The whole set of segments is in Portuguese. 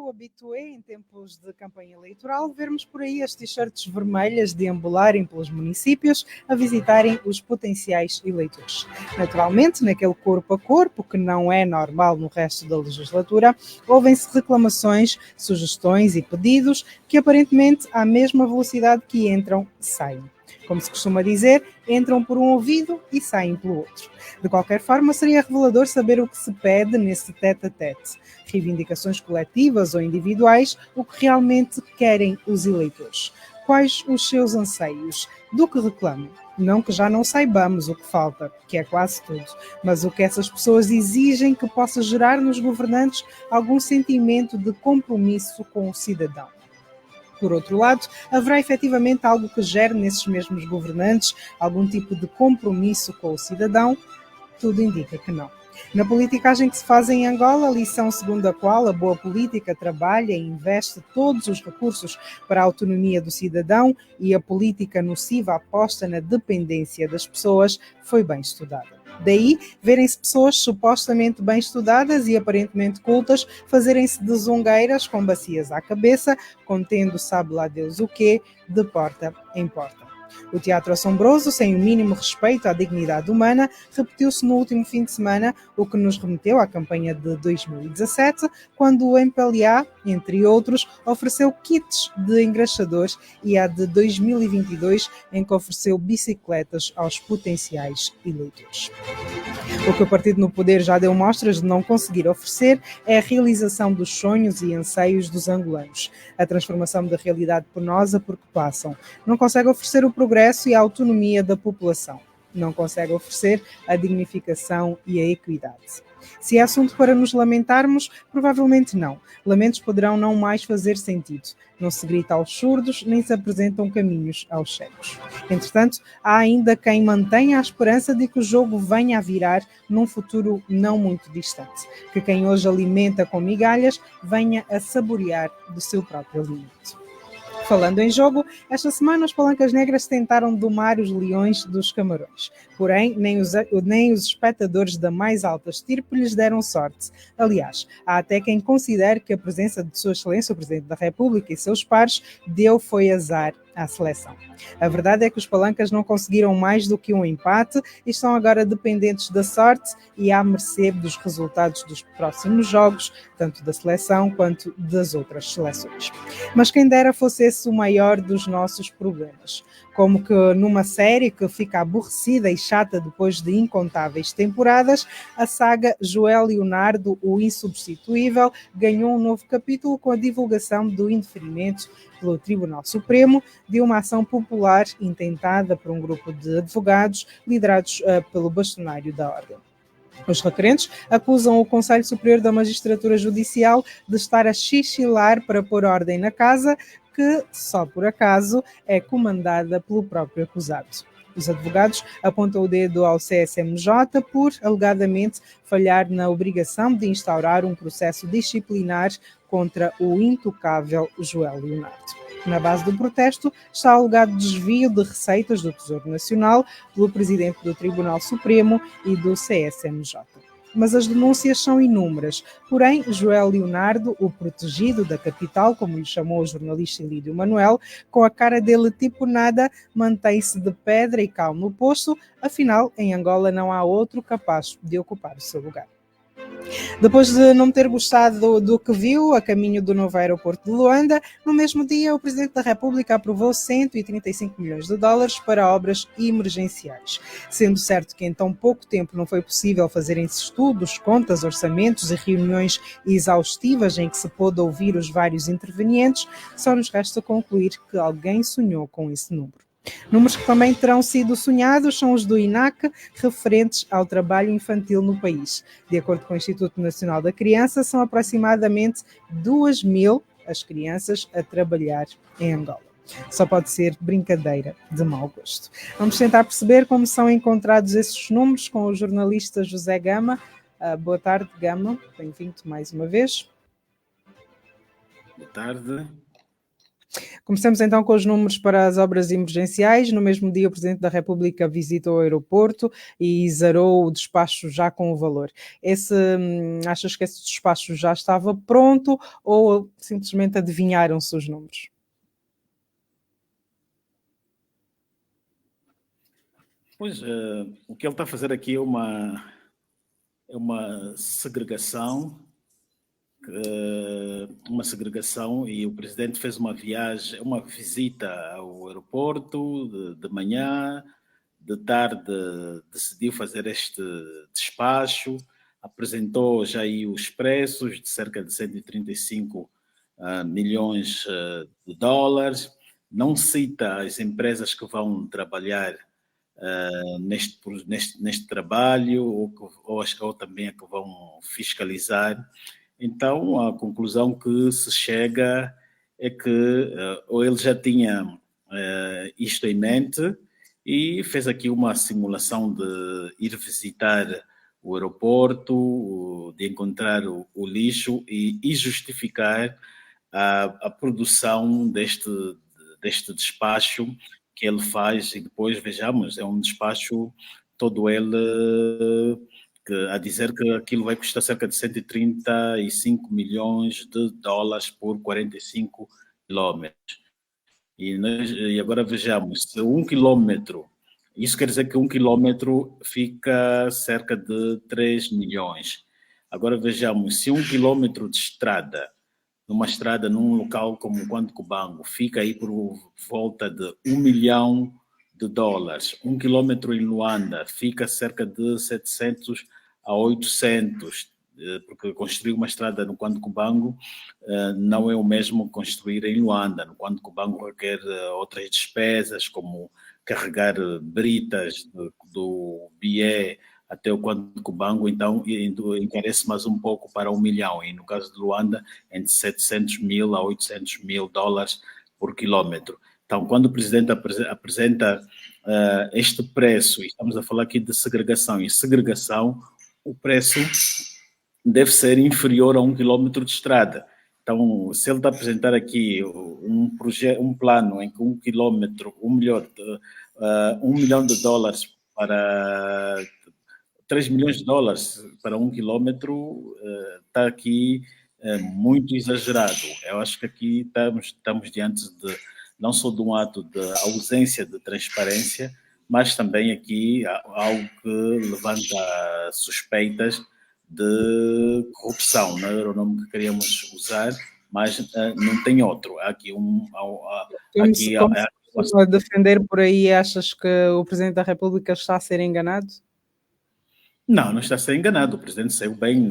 o habitué em tempos de campanha eleitoral vermos por aí as t-shirts vermelhas deambularem pelos municípios a visitarem os potenciais eleitores. Naturalmente, naquele corpo a corpo, que não é normal no resto da legislatura, ouvem-se reclamações, sugestões e pedidos que aparentemente à mesma velocidade que entram, saem. Como se costuma dizer, entram por um ouvido e saem pelo outro. De qualquer forma, seria revelador saber o que se pede nesse tete-a-tete. Reivindicações coletivas ou individuais, o que realmente querem os eleitores. Quais os seus anseios? Do que reclamam? Não que já não saibamos o que falta, que é quase tudo, mas o que essas pessoas exigem que possa gerar nos governantes algum sentimento de compromisso com o cidadão. Por outro lado, haverá efetivamente algo que gere nesses mesmos governantes algum tipo de compromisso com o cidadão? Tudo indica que não. Na politicagem que se faz em Angola, a lição segundo a qual a boa política trabalha e investe todos os recursos para a autonomia do cidadão e a política nociva aposta na dependência das pessoas foi bem estudada. Daí, verem-se pessoas supostamente bem estudadas e aparentemente cultas fazerem-se de zongueiras com bacias à cabeça, contendo sabe lá Deus o quê, de porta em porta. O teatro assombroso, sem o mínimo respeito à dignidade humana, repetiu-se no último fim de semana, o que nos remeteu à campanha de 2017, quando o MPLA, entre outros, ofereceu kits de engraxadores e a de 2022, em que ofereceu bicicletas aos potenciais eleitores. O que o partido no poder já deu mostras de não conseguir oferecer é a realização dos sonhos e anseios dos angolanos, a transformação da realidade penosa por que passam. Não consegue oferecer o progresso e a autonomia da população. Não consegue oferecer a dignificação e a equidade. Se é assunto para nos lamentarmos, provavelmente não. Lamentos poderão não mais fazer sentido. Não se grita aos surdos, nem se apresentam caminhos aos cegos. Entretanto, há ainda quem mantenha a esperança de que o jogo venha a virar num futuro não muito distante. Que quem hoje alimenta com migalhas venha a saborear do seu próprio alimento. Falando em jogo, esta semana os Palancas Negras tentaram domar os leões dos Camarões. Porém, nem os espectadores da mais alta estirpe lhes deram sorte. Aliás, há até quem considere que a presença de Sua Excelência, o Presidente da República e seus pares, foi azar à seleção. A verdade é que os Palancas não conseguiram mais do que um empate e estão agora dependentes da sorte e à mercê dos resultados dos próximos jogos, tanto da seleção quanto das outras seleções. Mas quem dera fosse esse o maior dos nossos problemas. Como que numa série que fica aborrecida e chata depois de incontáveis temporadas, a saga Joel Leonardo, o insubstituível, ganhou um novo capítulo com a divulgação do indeferimento pelo Tribunal Supremo de uma ação popular intentada por um grupo de advogados liderados pelo bastonário da Ordem. Os requerentes acusam o Conselho Superior da Magistratura Judicial de estar a chichilar para pôr ordem na casa, que, só por acaso, é comandada pelo próprio acusado. Os advogados apontam o dedo ao CSMJ por, alegadamente, falhar na obrigação de instaurar um processo disciplinar contra o intocável Joel Leonardo. Na base do protesto está o alegado desvio de receitas do Tesouro Nacional pelo Presidente do Tribunal Supremo e do CSMJ. Mas as denúncias são inúmeras. Porém, Joel Leonardo, o protegido da capital, como lhe chamou o jornalista Lídio Manuel, com a cara dele tipo nada, mantém-se de pedra e calmo no posto, afinal, em Angola não há outro capaz de ocupar o seu lugar. Depois de não ter gostado do que viu a caminho do novo aeroporto de Luanda, no mesmo dia o Presidente da República aprovou 135 milhões de dólares para obras emergenciais. Sendo certo que em tão pouco tempo não foi possível fazerem-se estudos, contas, orçamentos e reuniões exaustivas em que se pôde ouvir os vários intervenientes, só nos resta concluir que alguém sonhou com esse número. Números que também terão sido sonhados são os do INAC, referentes ao trabalho infantil no país. De acordo com o Instituto Nacional da Criança, são aproximadamente 2.000 as crianças a trabalhar em Angola. Só pode ser brincadeira de mau gosto. Vamos tentar perceber como são encontrados esses números com o jornalista José Gama. Boa tarde, Gama. Bem-vindo mais uma vez. Boa tarde. Começamos então com os números para as obras emergenciais. No mesmo dia, o Presidente da República visitou o aeroporto e zarou o despacho já com o valor. Achas que esse despacho já estava pronto ou simplesmente adivinharam-se os números? Pois, o que ele está a fazer aqui é uma segregação, e o presidente fez uma viagem, uma visita ao aeroporto de manhã, de tarde decidiu fazer este despacho, apresentou já aí os preços de cerca de 135 milhões de dólares, não cita as empresas que vão trabalhar neste trabalho ou também a que vão fiscalizar. Então, a conclusão que se chega é que ou ele já tinha isto em mente e fez aqui uma simulação de ir visitar o aeroporto, de encontrar o lixo e justificar a produção deste despacho que ele faz, e depois vejamos, é um despacho todo ele a dizer que aquilo vai custar cerca de 135 milhões de dólares por 45 quilômetros. E agora vejamos, se 1 quilômetro, isso quer dizer que 1 quilômetro fica cerca de 3 milhões. Agora vejamos, se 1 quilômetro de estrada, numa estrada, num local como o Quanto Cubango, fica aí por volta de 1 milhão de dólares. 1 quilômetro em Luanda fica cerca de 700 a 800, porque construir uma estrada no Quanto Cubango não é o mesmo construir em Luanda. No Quanto Cubango requer outras despesas, como carregar britas do Bié até o Quanto Cubango, então encarece mais um pouco para 1 milhão. E no caso de Luanda, entre 700 mil a 800 mil dólares por quilômetro. Então, quando o presidente apresenta este preço, e estamos a falar aqui de segregação, e segregação, o preço deve ser inferior a 1 quilômetro de estrada. Então, se ele está a apresentar aqui um plano em que 1 quilômetro, 1 milhão de dólares para 3 milhões de dólares para 1 quilômetro, está aqui muito exagerado. Eu acho que aqui estamos diante de não só de um ato de ausência de transparência, mas também aqui algo que levanta suspeitas de corrupção. Não era o nome que queríamos usar, mas não tem outro. Há aqui como a defender por aí, achas que o Presidente da República está a ser enganado? Não está a ser enganado. O presidente saiu bem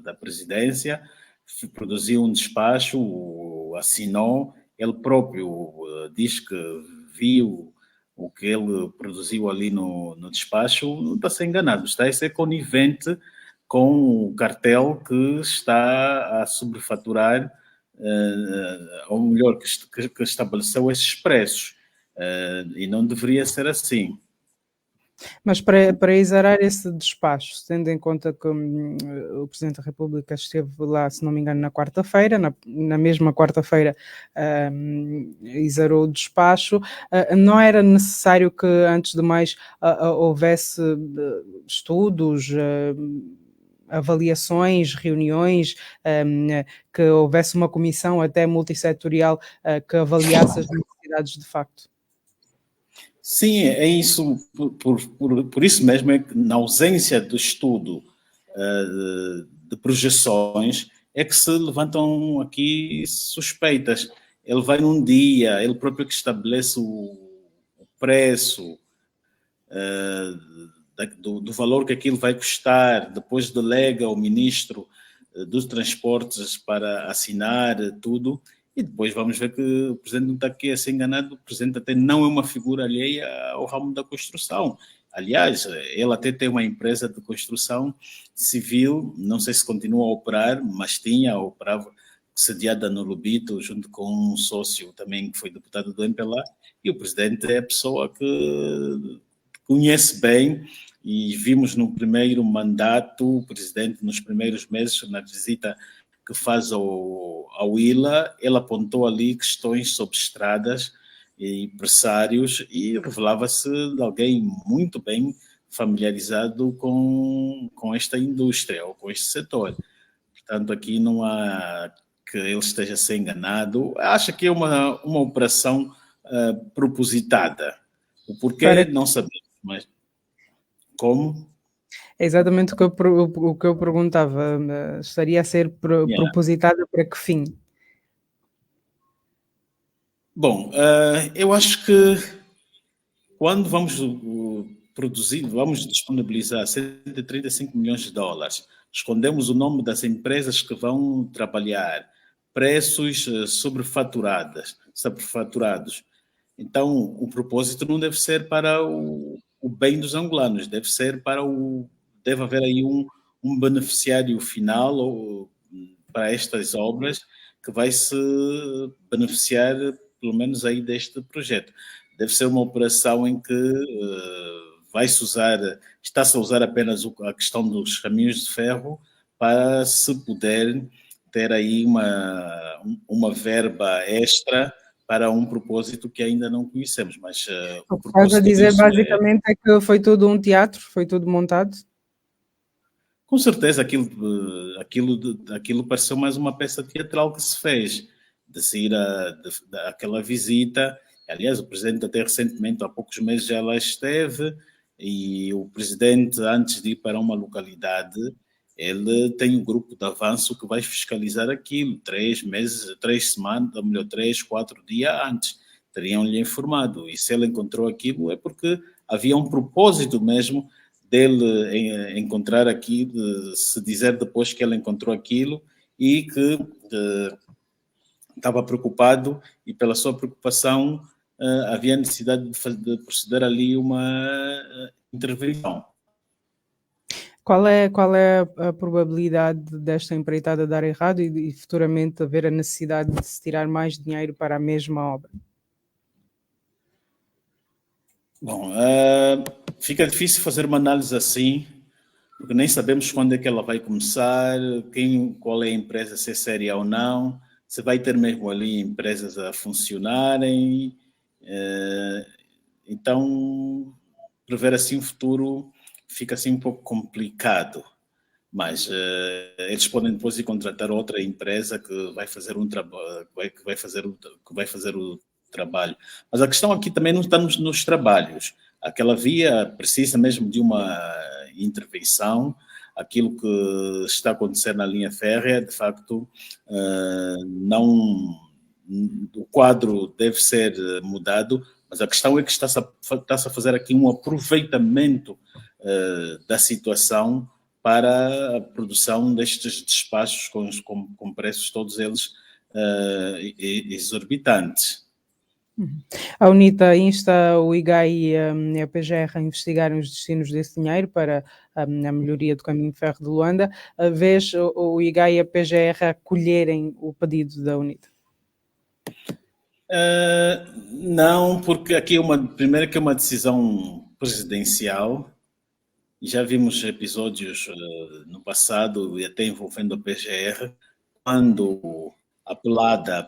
da presidência, produziu um despacho, assinou, ele próprio diz que viu o que ele produziu ali no despacho, não está a ser enganado, está a ser conivente com o cartel que está a sobrefaturar, ou melhor, que estabeleceu esses preços, e não deveria ser assim. Mas para exarar esse despacho, tendo em conta que o Presidente da República esteve lá, se não me engano, na quarta-feira, na mesma quarta-feira exarou o despacho, não era necessário que, antes de mais, houvesse estudos, avaliações, reuniões, que houvesse uma comissão até multissetorial que avaliasse as necessidades de facto? Sim, é isso. Por isso mesmo é que, na ausência do estudo de projeções, é que se levantam aqui suspeitas. Ele vai num dia, ele próprio que estabelece o preço do valor que aquilo vai custar, depois delega ao ministro dos transportes para assinar tudo, e depois vamos ver que o presidente não está aqui a ser enganado. O presidente até não é uma figura alheia ao ramo da construção. Aliás, ele até tem uma empresa de construção civil, não sei se continua a operar, mas operava sediada no Lubito, junto com um sócio também que foi deputado do MPLA, e o presidente é a pessoa que conhece bem, e vimos no primeiro mandato, o presidente nos primeiros meses, na visita que faz ao ILA, ele apontou ali questões sobre estradas e empresários e revelava-se de alguém muito bem familiarizado com esta indústria ou com este setor. Portanto, aqui não há que ele esteja a ser enganado. Acho que é uma operação propositada. O porquê, Para, não sabemos, mas como? é exatamente o que eu perguntava. Estaria a ser Yeah. propositada para que fim? Bom, eu acho que quando vamos produzir, vamos disponibilizar 135 milhões de dólares, escondemos o nome das empresas que vão trabalhar, preços sobrefaturados. Então, o propósito não deve ser para o bem dos angolanos, deve haver aí um beneficiário final para estas obras que vai se beneficiar, pelo menos aí deste projeto. Deve ser uma operação em que está-se a usar apenas a questão dos caminhos de ferro para se poder ter aí uma verba extra para um propósito que ainda não conhecemos, mas O o que estás a propósito dizer disso basicamente é que foi tudo um teatro, foi tudo montado? com certeza aquilo pareceu mais uma peça teatral que se fez, de sair aquela visita. Aliás, o presidente até recentemente, há poucos meses já lá esteve, e o presidente, antes de ir para uma localidade, ele tem um grupo de avanço que vai fiscalizar aquilo, 3 meses, 3 semanas, ou melhor, 3, 4 dias antes. Teriam-lhe informado. E se ele encontrou aquilo é porque havia um propósito mesmo dele encontrar aqui, se dizer depois que ele encontrou aquilo e que estava preocupado e pela sua preocupação havia necessidade de proceder ali uma intervenção. Qual é a probabilidade desta empreitada dar errado e futuramente haver a necessidade de se tirar mais dinheiro para a mesma obra? Bom, fica difícil fazer uma análise assim, porque nem sabemos quando é que ela vai começar, qual é a empresa, se é séria ou não, se vai ter mesmo ali empresas a funcionarem. Então, prever assim o futuro fica assim um pouco complicado. Mas eles podem depois ir contratar outra empresa que vai fazer um trabalho, que vai fazer o trabalho. Mas a questão aqui também não está nos trabalhos. Aquela via precisa mesmo de uma intervenção. Aquilo que está a acontecer na linha férrea, de facto, não, o quadro deve ser mudado, mas a questão é que está-se a fazer aqui um aproveitamento da situação para a produção destes despachos com preços todos eles exorbitantes. A UNITA insta o IGAI e a PGR a investigarem os destinos desse dinheiro para a melhoria do caminho de ferro de Luanda. Vês o IGAI e a PGR acolherem o pedido da UNITA? Não, porque aqui primeiro que é uma decisão presidencial. Já vimos episódios no passado e até envolvendo a PGR, quando apelada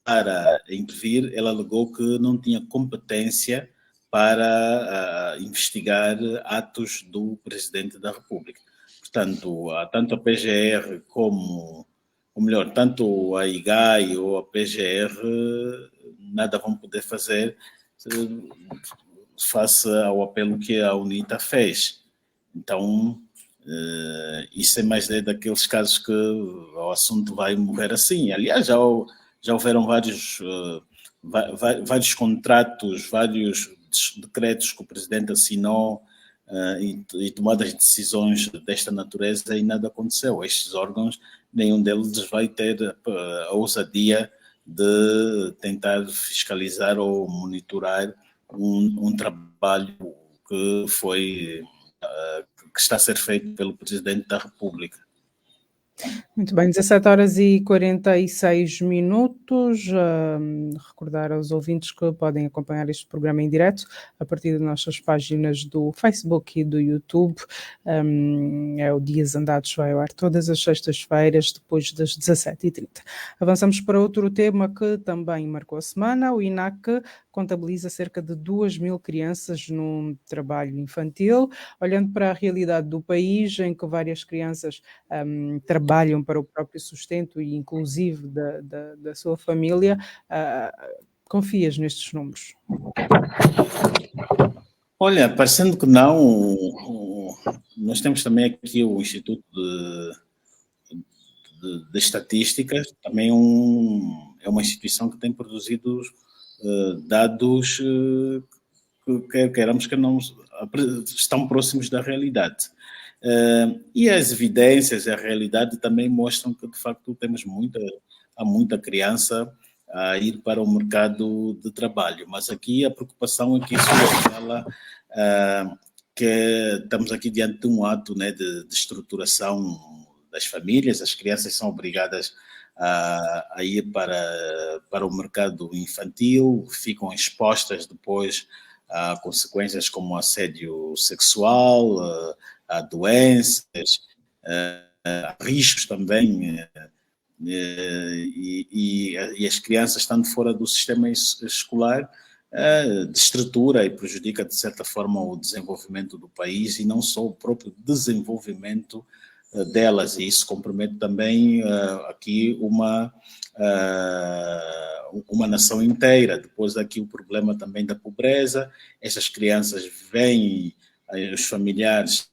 para intervir, ela alegou que não tinha competência para investigar atos do Presidente da República. Portanto, tanto a PGR ou melhor, tanto a IGAI ou a PGR nada vão poder fazer face ao apelo que a UNITA fez. Então, isso é mais daqueles casos que o assunto vai morrer assim. Aliás, já houveram vários contratos, vários decretos que o presidente assinou e tomadas de decisões desta natureza e nada aconteceu. Estes órgãos, nenhum deles vai ter a ousadia de tentar fiscalizar ou monitorar um trabalho que está a ser feito pelo Presidente da República. Muito bem, 17 horas e 46 minutos. Recordar aos ouvintes que podem acompanhar este programa em direto a partir das nossas páginas do Facebook e do YouTube. É o Dias Andados, vai ao ar todas as sextas-feiras, depois das 17h30. Avançamos para outro tema que também marcou a semana. O INAC contabiliza cerca de 2.000 crianças num trabalho infantil. Olhando para a realidade do país, em que várias crianças trabalham para o próprio sustento e inclusive da sua família, confias nestes números? Olha, parecendo que não, nós temos também aqui o Instituto de Estatísticas, também é uma instituição que tem produzido dados que queramos que não estão próximos da realidade. E as evidências e a realidade também mostram que, de facto, há muita criança a ir para o mercado de trabalho. Mas aqui a preocupação é que isso revela que estamos aqui diante de um ato, né, de estruturação das famílias. As crianças são obrigadas a ir para o mercado infantil, ficam expostas depois a consequências como assédio sexual, a doenças, a riscos também, e as crianças estando fora do sistema escolar destrutura e prejudica de certa forma o desenvolvimento do país e não só o próprio desenvolvimento delas, e isso compromete também aqui uma nação inteira. Depois daqui o problema também da pobreza, essas crianças veem os familiares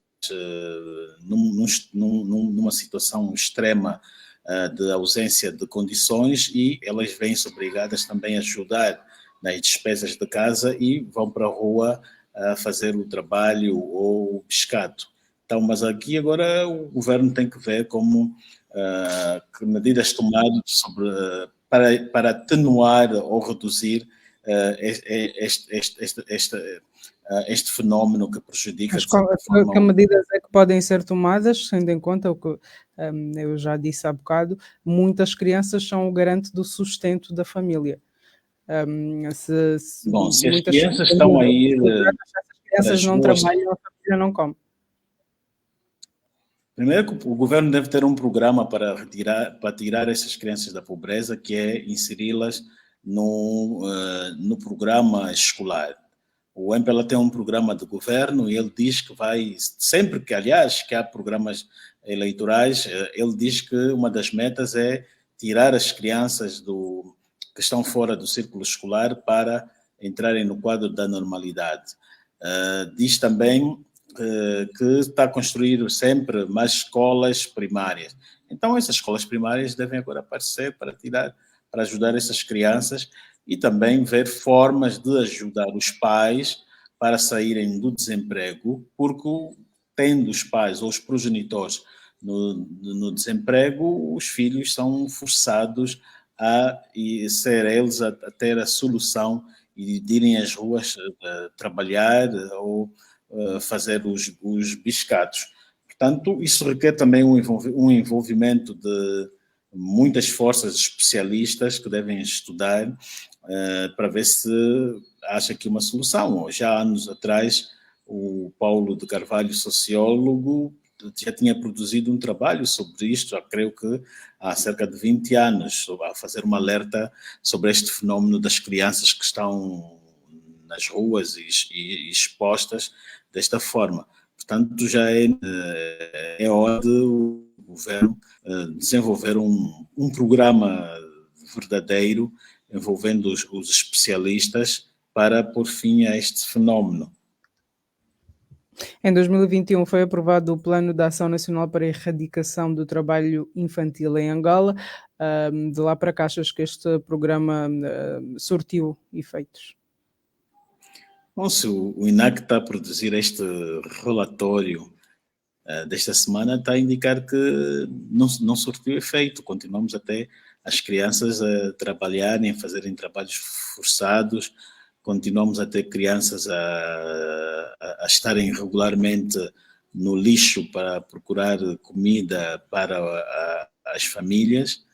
numa situação extrema de ausência de condições e elas vêm-se obrigadas também a ajudar nas despesas de casa e vão para a rua a fazer o trabalho ou o pescado. Então, mas aqui agora o governo tem que ver como que medidas tomadas para atenuar ou reduzir este fenómeno que prejudica. Que medidas é que podem ser tomadas, tendo em conta o que eu já disse há bocado, muitas crianças são o garante do sustento da família. Bom, se as crianças estão a ir... Se as crianças não trabalham, a família não come. Primeiro, o governo deve ter um programa para tirar essas crianças da pobreza, que é inseri-las no programa escolar. O MPLA tem um programa de governo e ele diz que vai, sempre que, aliás, que há programas eleitorais, ele diz que uma das metas é tirar as crianças que estão fora do círculo escolar para entrarem no quadro da normalidade. Diz também que está a construir sempre mais escolas primárias. Então, essas escolas primárias devem agora aparecer para ajudar essas crianças e também ver formas de ajudar os pais para saírem do desemprego, porque tendo os pais ou os progenitores no desemprego, os filhos são forçados a ser eles a ter a solução e de irem às ruas trabalhar ou fazer os biscados. Portanto, isso requer também um envolvimento de muitas forças especialistas que devem estudar para ver se acha aqui uma solução. Já há anos atrás, o Paulo de Carvalho, sociólogo, já tinha produzido um trabalho sobre isto, já creio que há cerca de 20 anos, a fazer um alerta sobre este fenómeno das crianças que estão nas ruas e expostas desta forma. Portanto, já é hora do governo desenvolver um programa verdadeiro envolvendo os especialistas para pôr fim a este fenómeno. Em 2021 foi aprovado o Plano de Ação Nacional para a Erradicação do Trabalho Infantil em Angola. De lá para cá, achas que este programa surtiu efeitos? Bom, se o INAC está a produzir este relatório desta semana, está a indicar que não surtiu efeito. Continuamos até as crianças a trabalharem, a fazerem trabalhos forçados, continuamos a ter crianças a estarem regularmente no lixo para procurar comida para as famílias.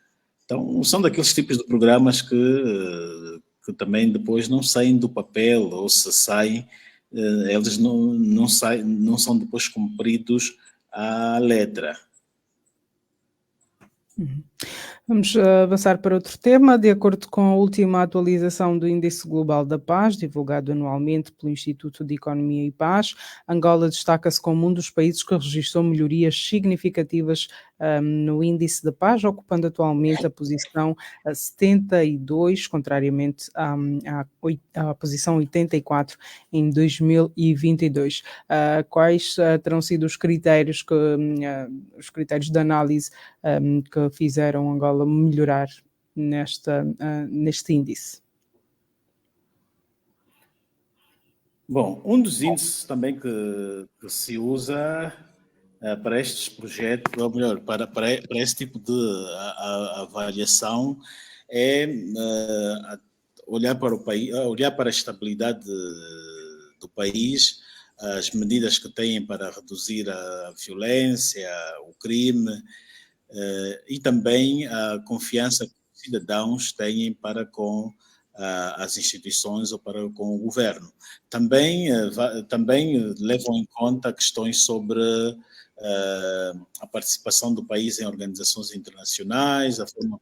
Então, são daqueles tipos de programas que também depois não saem do papel, ou se saem, eles não são depois cumpridos à letra. Vamos avançar para outro tema. De acordo com a última atualização do Índice Global da Paz, divulgado anualmente pelo Instituto de Economia e Paz, Angola destaca-se como um dos países que registrou melhorias significativas no Índice da Paz, ocupando atualmente a posição 72, contrariamente à posição 84 em 2022. Quais terão sido os critérios de análise que fizeram Angola melhorar neste índice? Bom, um dos índices também que se usa para estes projetos, ou melhor, para esse tipo de avaliação é olhar para o país, olhar para a estabilidade do país, as medidas que têm para reduzir a violência, o crime, e também a confiança que os cidadãos têm para com as instituições ou para com o governo. Também levam em conta questões sobre a participação do país em organizações internacionais, a forma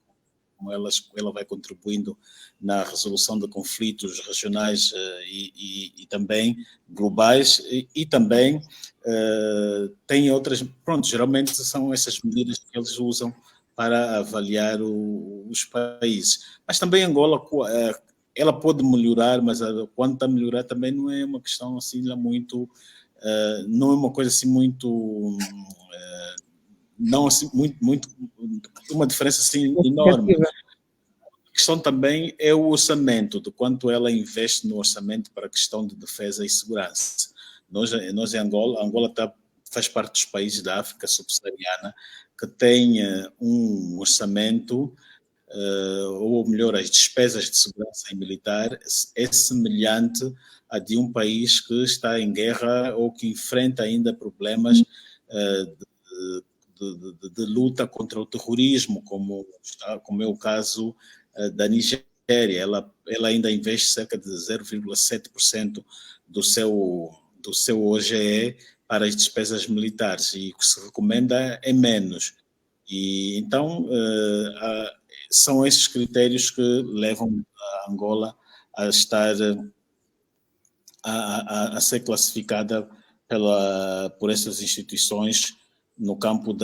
como ela vai contribuindo na resolução de conflitos regionais e também globais, e também tem outras, pronto, geralmente são essas medidas que eles usam para avaliar os países. Mas também Angola, ela pode melhorar, mas quanto a melhorar também não é uma questão assim lá muito, não é uma coisa assim muito, não assim muito, uma diferença assim enorme. A questão também é o orçamento, de quanto ela investe no orçamento para a questão de defesa e segurança. Nós em Angola faz parte dos países da África subsaariana que tem um orçamento, ou melhor, as despesas de segurança e militar é semelhante a de um país que está em guerra ou que enfrenta ainda problemas de luta contra o terrorismo, como é o caso da Nigéria. Ela ainda investe cerca de 0,7% do seu OGE para as despesas militares, e o que se recomenda é menos. E então são esses critérios que levam a Angola a estar a ser classificada por essas instituições no campo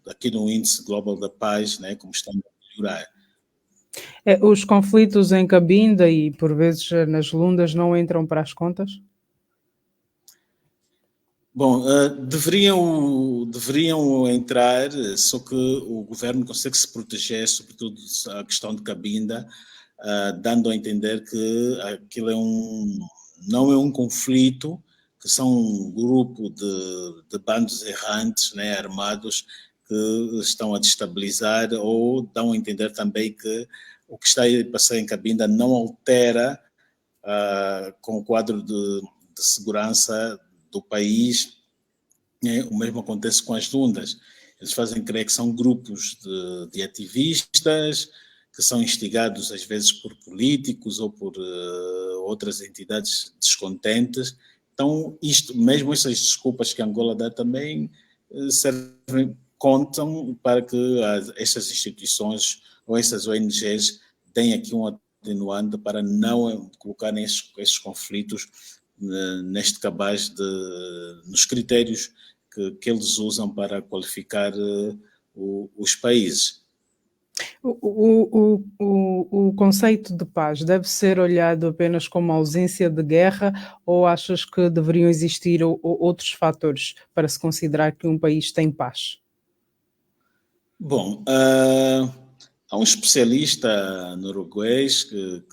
aqui no Índice Global da Paz, né, como estamos a melhorar. Os conflitos em Cabinda e, por vezes, nas Lundas não entram para as contas? Bom, deveriam entrar, só que o governo consegue se proteger, sobretudo a questão de Cabinda, dando a entender que aquilo não é um conflito, que são um grupo de bandos errantes, né, armados, que estão a destabilizar, ou dão a entender também que o que está a passar em Cabinda não altera com o quadro de segurança do país. O mesmo acontece com as Lundas. Eles fazem crer que são grupos de ativistas, que são instigados às vezes por políticos ou por outras entidades descontentes. Então, mesmo essas desculpas que Angola dá também contam para que essas instituições ou essas ONGs deem aqui um atenuante para não colocarem esses conflitos neste cabaz nos critérios que eles usam para qualificar os países. O conceito de paz deve ser olhado apenas como ausência de guerra, ou achas que deveriam existir outros fatores para se considerar que um país tem paz? Bom, há um especialista norueguês que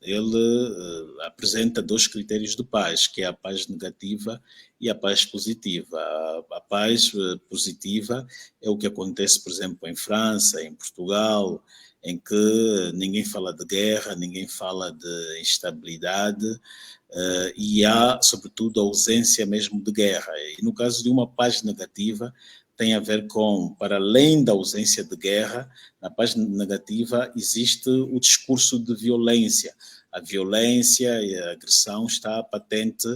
ele apresenta 2 critérios de paz, que é a paz negativa e a paz positiva. A paz positiva é o que acontece, por exemplo, em França, em Portugal, em que ninguém fala de guerra, ninguém fala de instabilidade, e há, sobretudo, a ausência mesmo de guerra. E no caso de uma paz negativa, tem a ver com, para além da ausência de guerra, na paz negativa existe o discurso de violência. A violência e a agressão está patente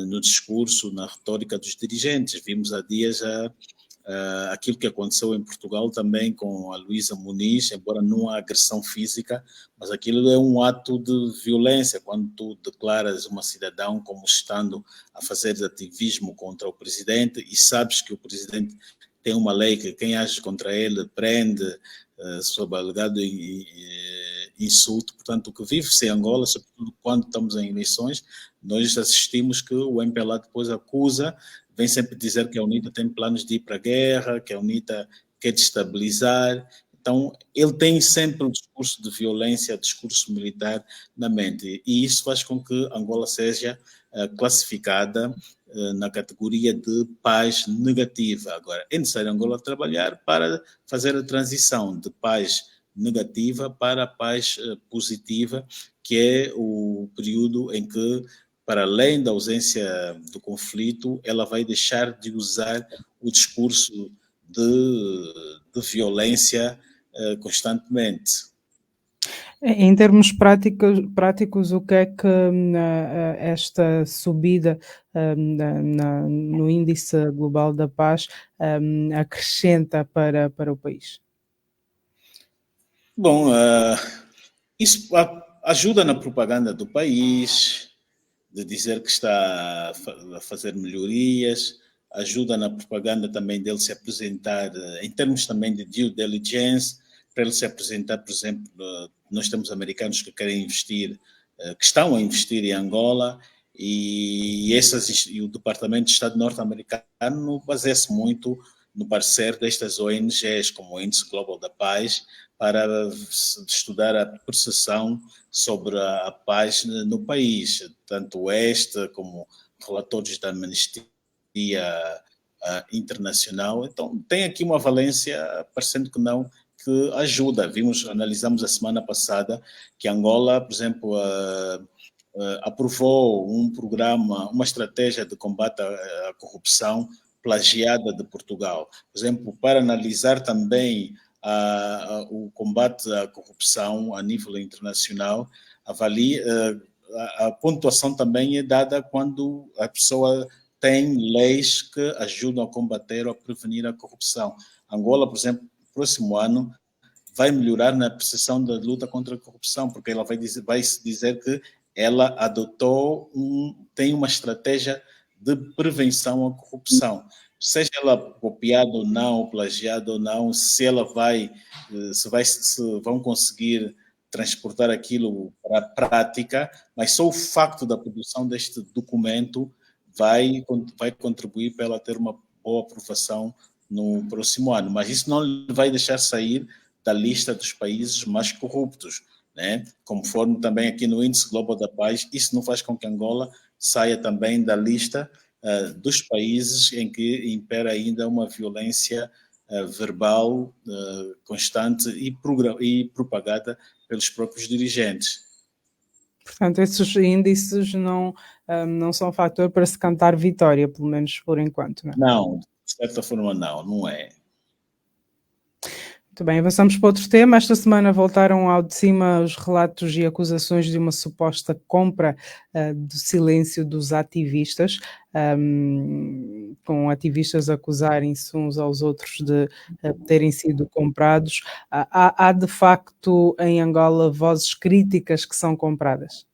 no discurso, na retórica dos dirigentes. Vimos há dias aquilo que aconteceu em Portugal também com a Luísa Muniz, embora não há agressão física, mas aquilo é um ato de violência, quando tu declaras uma cidadão como estando a fazer ativismo contra o presidente e sabes que o presidente tem uma lei que quem age contra ele prende sob alegado insulto. Portanto, o que vive-se em Angola, sobretudo quando estamos em eleições, nós assistimos que o MPLA depois acusa, vem sempre dizer que a UNITA tem planos de ir para a guerra, que a UNITA quer destabilizar. Então, ele tem sempre um discurso de violência, discurso militar na mente. E isso faz com que Angola seja classificada na categoria de paz negativa. Agora, é necessário Angola trabalhar para fazer a transição de paz negativa para a paz positiva, que é o período em que, para além da ausência do conflito, ela vai deixar de usar o discurso de violência constantemente. Em termos práticos, o que é que esta subida no Índice Global da Paz acrescenta para o país? Bom, isso ajuda na propaganda do país, de dizer que está a fazer melhorias, ajuda na propaganda também dele se apresentar, em termos também de due diligence, para ele se apresentar, por exemplo, nós temos americanos que querem investir, que estão a investir em Angola, e o Departamento de Estado norte-americano baseia-se muito no parecer destas ONGs, como o Índice Global da Paz, para estudar a percepção sobre a paz no país, tanto este como relatórios da Amnistia Internacional. Então, tem aqui uma valência, parecendo que não, que ajuda. Analisamos a semana passada que Angola, por exemplo, aprovou um programa, uma estratégia de combate à corrupção plagiada de Portugal. Por exemplo, para analisar também o combate à corrupção a nível internacional, a pontuação também é dada quando a pessoa tem leis que ajudam a combater ou a prevenir a corrupção. Angola, por exemplo, no próximo ano vai melhorar na percepção da luta contra a corrupção, porque ela vai dizer que ela tem uma estratégia de prevenção à corrupção. Seja ela copiada ou não, plagiada ou não, se vão conseguir transportar aquilo para a prática, mas só o facto da produção deste documento vai contribuir para ela ter uma boa aprovação no próximo ano. Mas isso não lhe vai deixar sair da lista dos países mais corruptos, né? Conforme também aqui no Índice Global da Paz, isso não faz com que Angola saia também da lista dos países em que impera ainda uma violência verbal constante e propagada pelos próprios dirigentes. Portanto, esses índices não são fator para se cantar vitória, pelo menos por enquanto, não é? Não, de certa forma não é. Muito bem, avançamos para outro tema. Esta semana voltaram ao de cima os relatos e acusações de uma suposta compra do silêncio dos ativistas, com ativistas acusarem-se uns aos outros de terem sido comprados. Há de facto em Angola vozes críticas que são compradas?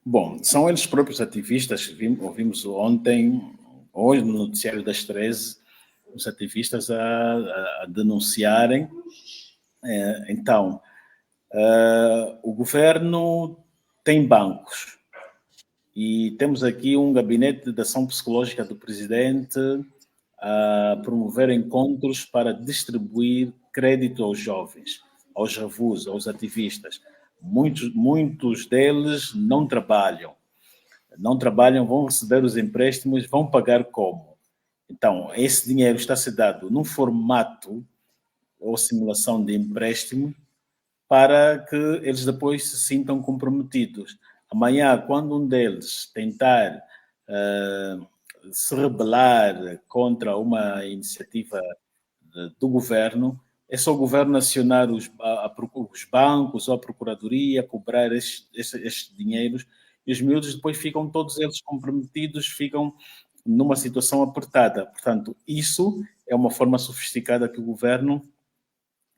Bom, são eles próprios ativistas, ouvimos ontem, hoje no noticiário das 13, os ativistas a denunciarem. Então, o governo tem bancos e temos aqui um gabinete de ação psicológica do presidente a promover encontros para distribuir crédito aos jovens, aos avulsos, aos ativistas. Muitos deles não trabalham, vão receber os empréstimos, vão pagar como? Então, esse dinheiro está-se dado num formato ou simulação de empréstimo para que eles depois se sintam comprometidos. Amanhã, quando um deles tentar se rebelar contra uma iniciativa do governo, é só o governo acionar os bancos ou a procuradoria, cobrar estes dinheiros, e os miúdos depois ficam todos eles comprometidos, ficam numa situação apertada. Portanto, isso é uma forma sofisticada que o governo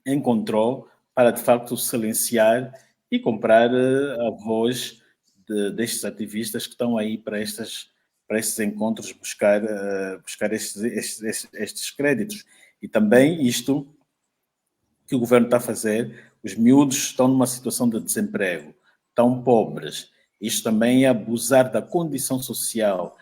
encontrou para, de facto, silenciar e comprar a voz destes ativistas que estão aí para estes encontros buscar estes créditos. E também isto que o governo está a fazer, os miúdos estão numa situação de desemprego, estão pobres. Isto também é abusar da condição social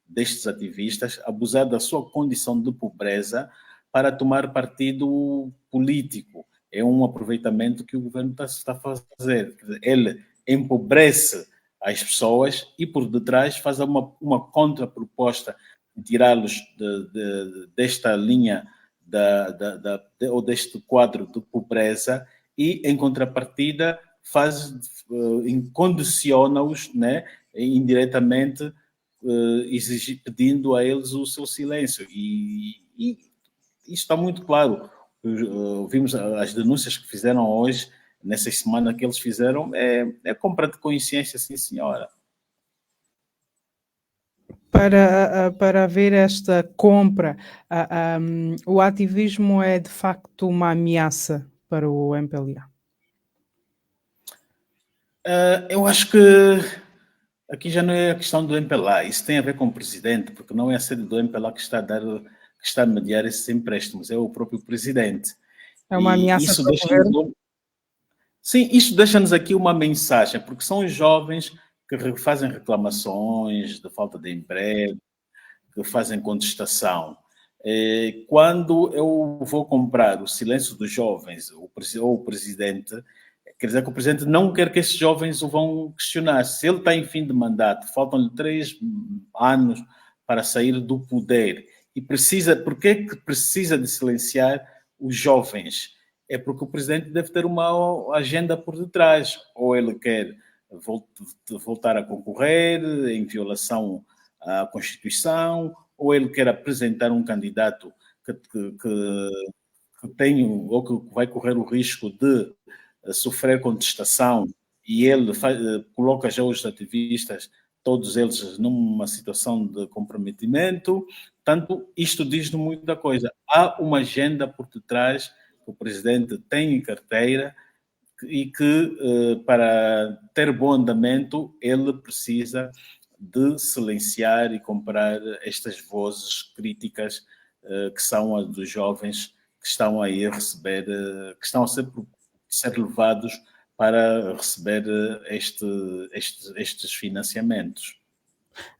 destes ativistas, abusar da sua condição de pobreza para tomar partido político. É um aproveitamento que o governo está a fazer. Ele empobrece as pessoas e, por detrás, faz uma contraproposta de tirá-los desta linha ou deste quadro de pobreza e, em contrapartida, condiciona-os, né, indiretamente, pedindo a eles o seu silêncio. E isso está muito claro. Vimos as denúncias que fizeram hoje, nessa semana que eles fizeram, é compra de consciência, sim, senhora. Para haver esta compra, o ativismo é de facto uma ameaça para o MPLA? Eu acho que aqui já não é a questão do MPLA, isso tem a ver com o presidente, porque não é a sede do MPLA que está a mediar esses empréstimos, é o próprio presidente. É uma ameaça isso para o governo? Sim, isso deixa-nos aqui uma mensagem, porque são os jovens que fazem reclamações de falta de emprego, que fazem contestação. Quando eu vou comprar o silêncio dos jovens, ou o presidente, quer dizer que o presidente não quer que esses jovens o vão questionar. Se ele está em fim de mandato, faltam-lhe 3 anos para sair do poder, e por que precisa de silenciar os jovens? É porque o presidente deve ter uma agenda por detrás. Ou ele quer voltar a concorrer em violação à Constituição, ou ele quer apresentar um candidato que tem ou que vai correr o risco de sofrer contestação, e ele coloca já os ativistas, todos eles numa situação de comprometimento. Portanto, isto diz muita coisa. Há uma agenda por detrás que o presidente tem em carteira e que, para ter bom andamento, ele precisa de silenciar e comprar estas vozes críticas que são as dos jovens que estão aí a receber, que estão a ser levados para receber estes financiamentos.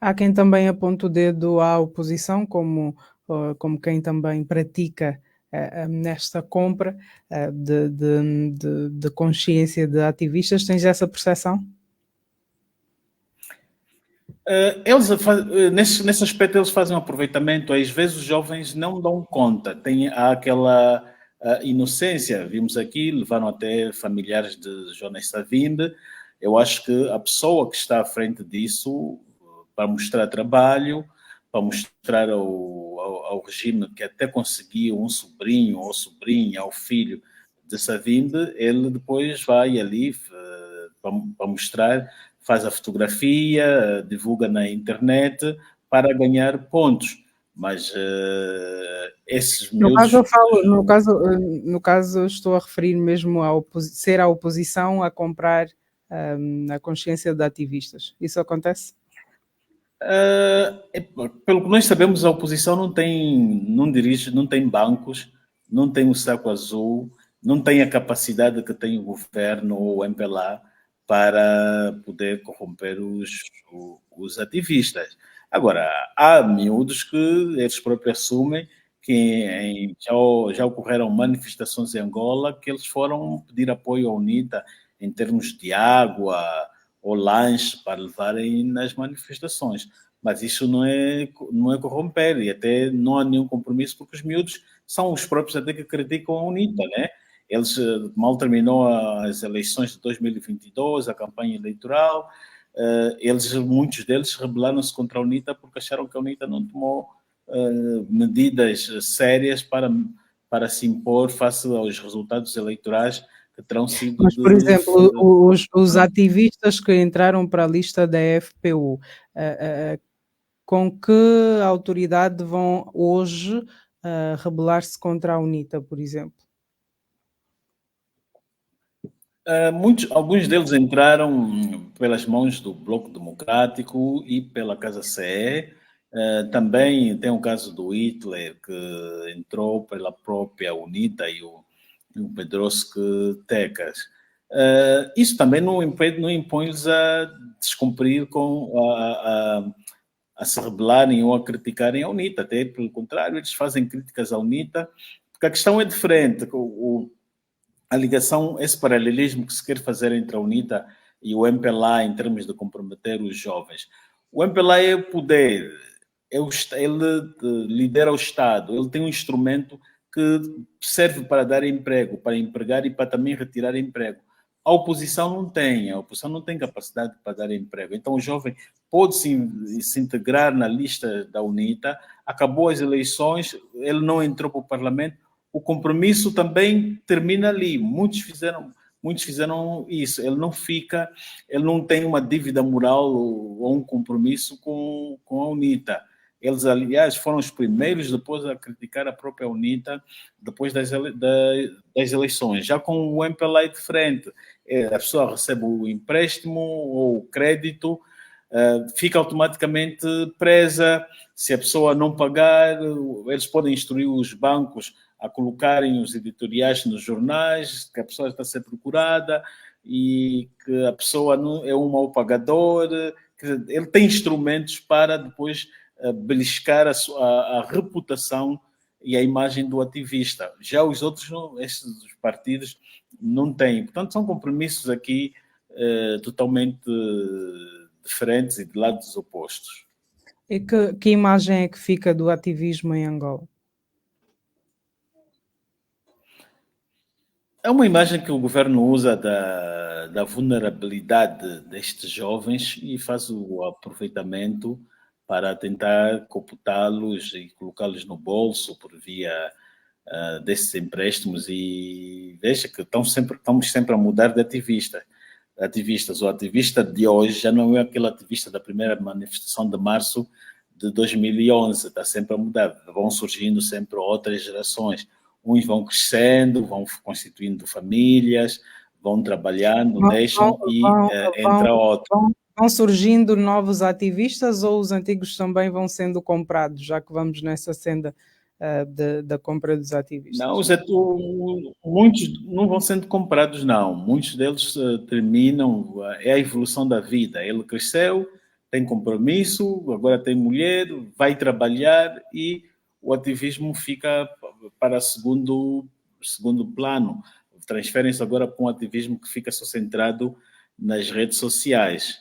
Há quem também aponte o dedo à oposição como quem também pratica nesta compra de consciência de ativistas. Tens essa percepção? Eles, nesse aspecto, eles fazem um aproveitamento. Às vezes os jovens não dão conta. Há aquela inocência. Vimos aqui, levaram até familiares de Jonas Savimbi. Eu acho que a pessoa que está à frente disso, para mostrar trabalho, para mostrar ao regime que até conseguiu um sobrinho ou sobrinha ou filho de Savimbi, ele depois vai ali para mostrar, faz a fotografia, divulga na internet para ganhar pontos. Mas esses miúdos... No caso, estou a referir mesmo a ser a oposição a comprar a consciência de ativistas. Isso acontece? Pelo que nós sabemos, a oposição não dirige, não tem bancos, não tem o saco azul, não tem a capacidade que tem o governo ou o MPLA para poder corromper os ativistas. Agora, há miúdos que eles próprios assumem que já ocorreram manifestações em Angola que eles foram pedir apoio à UNITA em termos de água ou lanche para levarem nas manifestações. mas isso não é corromper, e até não há nenhum compromisso, porque os miúdos são os próprios até que criticam a UNITA, né? Eles mal terminou as eleições de 2022, a campanha eleitoral, muitos deles rebelaram-se contra a UNITA porque acharam que a UNITA não tomou medidas sérias para se impor face aos resultados eleitorais que terão sido... Mas, por exemplo, os ativistas que entraram para a lista da FPU, com que autoridade vão hoje rebelar-se contra a UNITA, por exemplo? Alguns deles entraram pelas mãos do Bloco Democrático e pela Casa CE. Também tem o caso do Hitler, que entrou pela própria UNITA e o Pedroske Tecas. Isso também não impõe-lhes a descumprir a se rebelarem ou a criticarem a UNITA. Até pelo contrário, eles fazem críticas à UNITA, porque a questão é diferente. A ligação, esse paralelismo que se quer fazer entre a UNITA e o MPLA em termos de comprometer os jovens. O MPLA é o poder, ele lidera o Estado, ele tem um instrumento que serve para dar emprego, para empregar e para também retirar emprego. A oposição não tem capacidade para dar emprego. Então o jovem pode se integrar na lista da UNITA, acabou as eleições, ele não entrou para o Parlamento, o compromisso também termina ali. Muitos fizeram isso. Ele não tem uma dívida moral ou um compromisso com a UNITA. Eles, aliás, foram os primeiros depois a criticar a própria UNITA depois das eleições. Já com o MPLA é diferente. A pessoa recebe o empréstimo ou o crédito, fica automaticamente presa. Se a pessoa não pagar, eles podem instruir os bancos a colocarem os editoriais nos jornais, que a pessoa está a ser procurada e que a pessoa não é um mau pagador. Ele tem instrumentos para depois beliscar a reputação e a imagem do ativista. Já os outros, estes partidos, não têm. Portanto, são compromissos aqui totalmente diferentes e de lados opostos. E que imagem é que fica do ativismo em Angola? É uma imagem que o governo usa da vulnerabilidade destes jovens e faz o aproveitamento para tentar cooptá-los e colocá-los no bolso por via desses empréstimos, e veja que estamos sempre a mudar de ativistas. O ativista de hoje já não é aquele ativista da primeira manifestação de março de 2011, está sempre a mudar, vão surgindo sempre outras gerações. Uns vão crescendo, vão constituindo famílias, vão trabalhando, deixam e entra outro. Vão surgindo novos ativistas ou os antigos também vão sendo comprados, já que vamos nessa senda da compra dos ativistas? Não, muitos não vão sendo comprados, não. Muitos deles terminam, é a evolução da vida. Ele cresceu, tem compromisso, agora tem mulher, vai trabalhar e o ativismo fica para segundo plano. Transferem-se agora para um ativismo que fica só centrado nas redes sociais.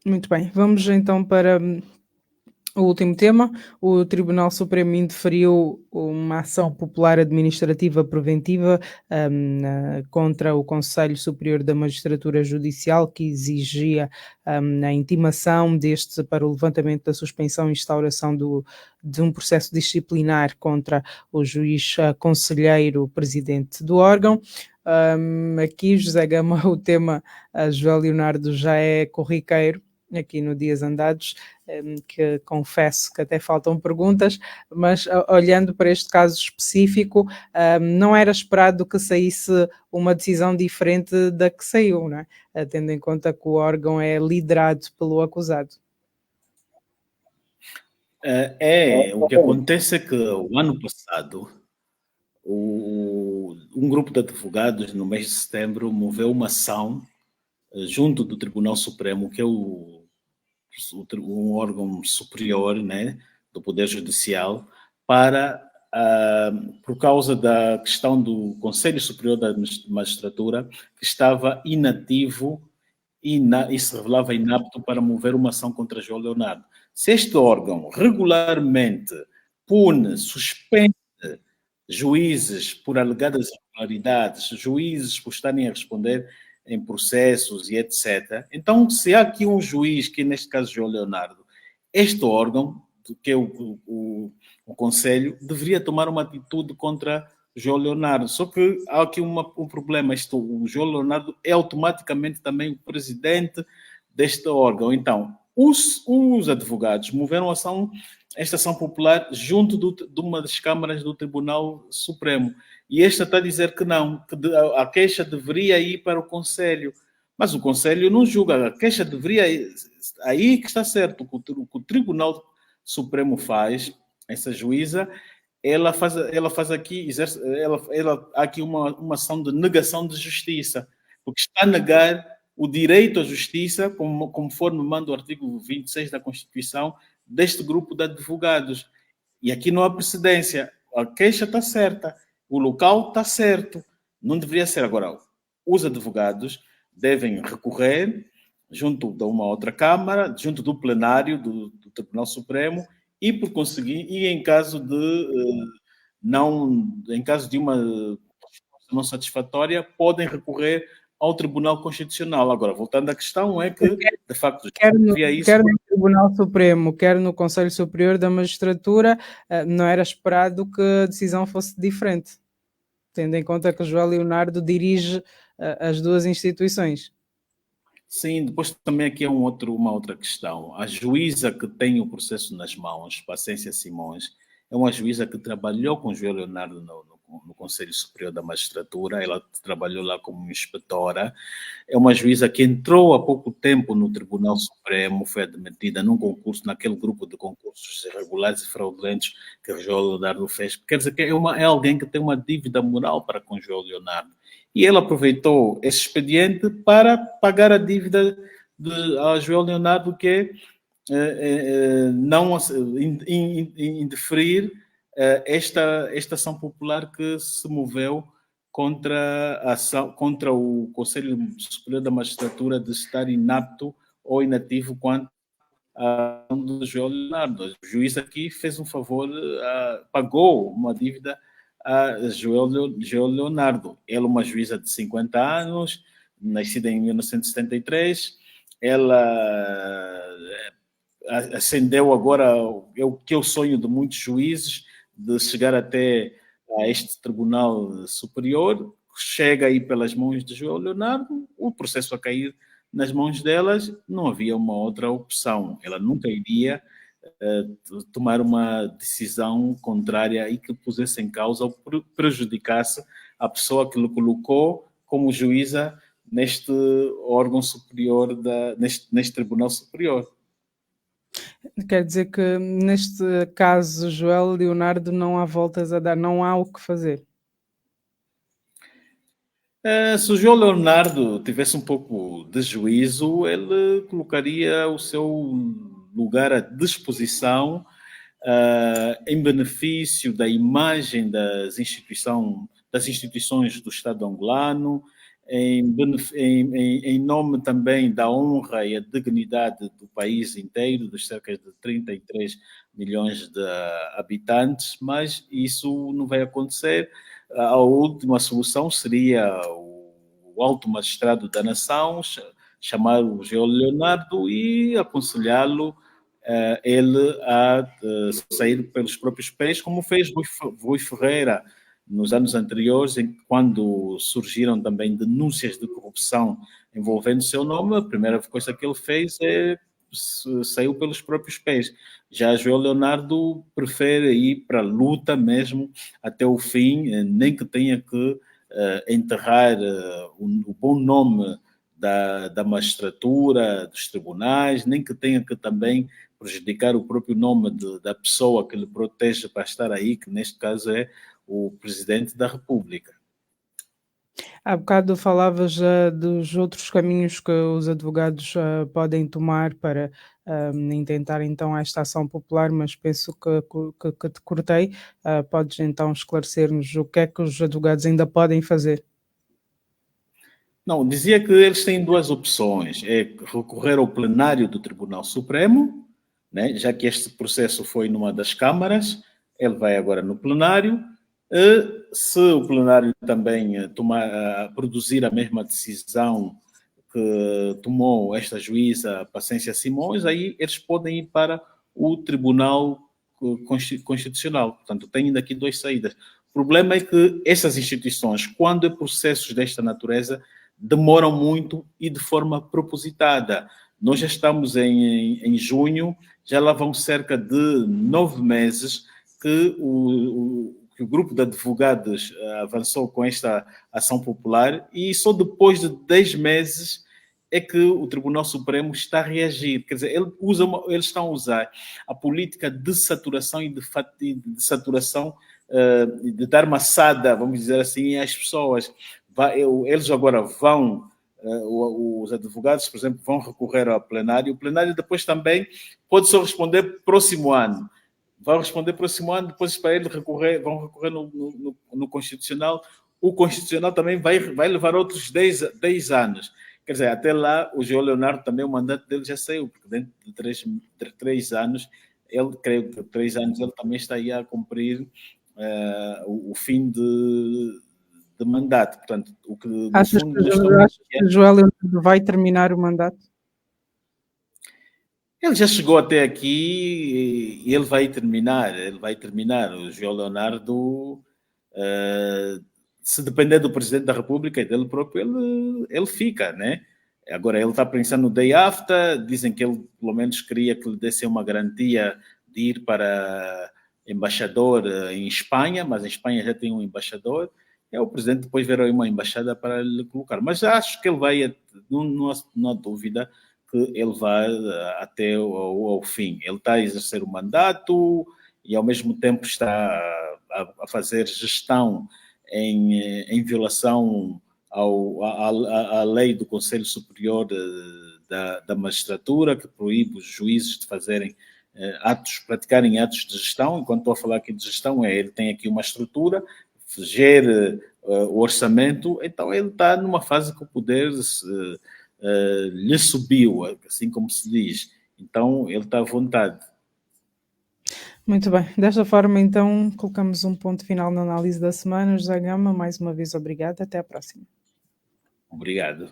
Muito bem, vamos então para o último tema. O Tribunal Supremo indeferiu uma ação popular administrativa preventiva contra o Conselho Superior da Magistratura Judicial, que exigia a intimação deste para o levantamento da suspensão e instauração de um processo disciplinar contra o juiz conselheiro presidente do órgão. Aqui, José Gama, o tema João Leonardo já é corriqueiro aqui no Dias Andados, que confesso que até faltam perguntas, mas olhando para este caso específico, não era esperado que saísse uma decisão diferente da que saiu, não é? Tendo em conta que o órgão é liderado pelo acusado. O que acontece é que o ano passado um grupo de advogados no mês de setembro moveu uma ação junto do Tribunal Supremo, que é um órgão superior, né, do Poder Judicial, por causa da questão do Conselho Superior da Magistratura, que estava inativo e se revelava inapto para mover uma ação contra João Leonardo. Se este órgão regularmente pune, suspende juízes por alegadas irregularidades, juízes por estarem a responder em processos e etc. Então, se há aqui um juiz, que neste caso João Leonardo, este órgão, que é o Conselho, deveria tomar uma atitude contra João Leonardo. Só que há aqui um problema. O João Leonardo é automaticamente também o presidente deste órgão. Então, os advogados moveram esta ação popular junto de uma das câmaras do Tribunal Supremo. E esta está a dizer que não, que a queixa deveria ir para o Conselho. Mas o Conselho não julga, a queixa deveria ir. Aí que está certo, o que o Tribunal Supremo faz, essa juíza, ela faz aqui, há aqui uma ação de negação de justiça, porque está a negar o direito à justiça, conforme manda o artigo 26 da Constituição, deste grupo de advogados. E aqui não há precedência. A queixa está certa, o local está certo. Não deveria ser. Agora, os advogados devem recorrer junto de uma outra Câmara, junto do plenário do Tribunal Supremo, e por conseguir, e em caso de uma não satisfatória, podem recorrer ao Tribunal Constitucional. Agora, voltando à questão, é que, de facto, quer no Tribunal Supremo, quer no Conselho Superior da Magistratura, não era esperado que a decisão fosse diferente, tendo em conta que o João Leonardo dirige as duas instituições. Sim, depois também aqui é uma outra questão. A juíza que tem o processo nas mãos, Pacência Simões, é uma juíza que trabalhou com João Leonardo no Conselho Superior da Magistratura, ela trabalhou lá como inspetora, é uma juíza que entrou há pouco tempo no Tribunal Supremo, foi admitida num concurso, naquele grupo de concursos irregulares e fraudulentos que João Leonardo fez. Quer dizer que é alguém que tem uma dívida moral para com João Leonardo. E ele aproveitou esse expediente para pagar a dívida a João Leonardo, que não indeferir esta ação popular que se moveu contra o Conselho Superior da Magistratura de estar inapto ou inativo quanto à ação do João Leonardo. O juiz aqui fez um favor, pagou uma dívida a João Leonardo. Ela é uma juíza de 50 anos, nascida em 1973. Ela ascendeu agora, que é o sonho de muitos juízes, de chegar até a este Tribunal Superior. Chega aí pelas mãos de João Leonardo, o processo a cair nas mãos delas, não havia uma outra opção. Ela nunca iria tomar uma decisão contrária e que pusesse em causa ou prejudicasse a pessoa que lhe colocou como juíza neste órgão superior, neste Tribunal Superior. Quer dizer que neste caso, João Leonardo, não há voltas a dar, não há o que fazer. Se o João Leonardo tivesse um pouco de juízo, ele colocaria o seu lugar à disposição em benefício da imagem das instituições do Estado angolano, em nome também da honra e a dignidade do país inteiro, dos cerca de 33 milhões de habitantes, mas isso não vai acontecer. A última solução seria o alto magistrado da nação chamar o João Leonardo e aconselhá-lo ele a sair pelos próprios pés, como fez Rui Ferreira nos anos anteriores, quando surgiram também denúncias de corrupção envolvendo o seu nome. A primeira coisa que ele fez saiu pelos próprios pés. Já João Leonardo prefere ir para a luta mesmo até o fim, nem que tenha que enterrar o bom nome da magistratura, dos tribunais, nem que tenha que também prejudicar o próprio nome da pessoa que lhe protege para estar aí, que neste caso é o Presidente da República. Há bocado falavas dos outros caminhos que os advogados podem tomar para intentar então esta ação popular, mas penso que te cortei. Podes então esclarecer-nos o que é que os advogados ainda podem fazer? Não, dizia que eles têm duas opções: é recorrer ao plenário do Tribunal Supremo, né? Já que este processo foi numa das câmaras, ele vai agora no plenário. Se o plenário também produzir a mesma decisão que tomou esta juíza Pacência Simões, aí eles podem ir para o Tribunal Constitucional. Portanto, tem ainda aqui duas saídas. O problema é que essas instituições, quando é processos desta natureza, demoram muito e de forma propositada. Nós já estamos em junho, já lá vão cerca de 9 meses que que o grupo de advogados avançou com esta ação popular e só depois de 10 meses é que o Tribunal Supremo está a reagir. Quer dizer, eles estão a usar a política de saturação e de saturação, de dar maçada, vamos dizer assim, às pessoas. Eles agora vão, os advogados, por exemplo, vão recorrer ao plenário. O plenário depois também pode só responder próximo ano. Vai responder próximo ano, depois para ele vão recorrer no Constitucional. O Constitucional também vai levar outros 10 anos. Quer dizer, até lá, o João Leonardo também, o mandato dele já saiu, porque dentro de 3 anos, creio que 3 anos, ele também está aí a cumprir o fim de mandato. Portanto, o que, no Achas fundo, que o João Leonardo vai terminar o mandato? Ele já chegou até aqui e ele vai terminar. O João Leonardo, se depender do Presidente da República e dele próprio, ele fica, né? Agora, ele está pensando no day after, dizem que ele, pelo menos, queria que lhe desse uma garantia de ir para embaixador em Espanha, mas em Espanha já tem um embaixador, e o Presidente depois verá uma embaixada para lhe colocar. Mas acho que ele vai, não há dúvida, que ele vai até ao fim. Ele está a exercer o mandato e, ao mesmo tempo, está a fazer gestão em violação à lei do Conselho Superior da Magistratura, que proíbe os juízes de fazerem praticarem atos de gestão. Enquanto estou a falar aqui de gestão, ele tem aqui uma estrutura, gera o orçamento, então ele está numa fase que o poder lhe subiu, assim como se diz. Então, ele está à vontade. Muito bem. Desta forma, então, colocamos um ponto final na análise da semana. José Gama, mais uma vez, obrigado. Até à próxima. Obrigado.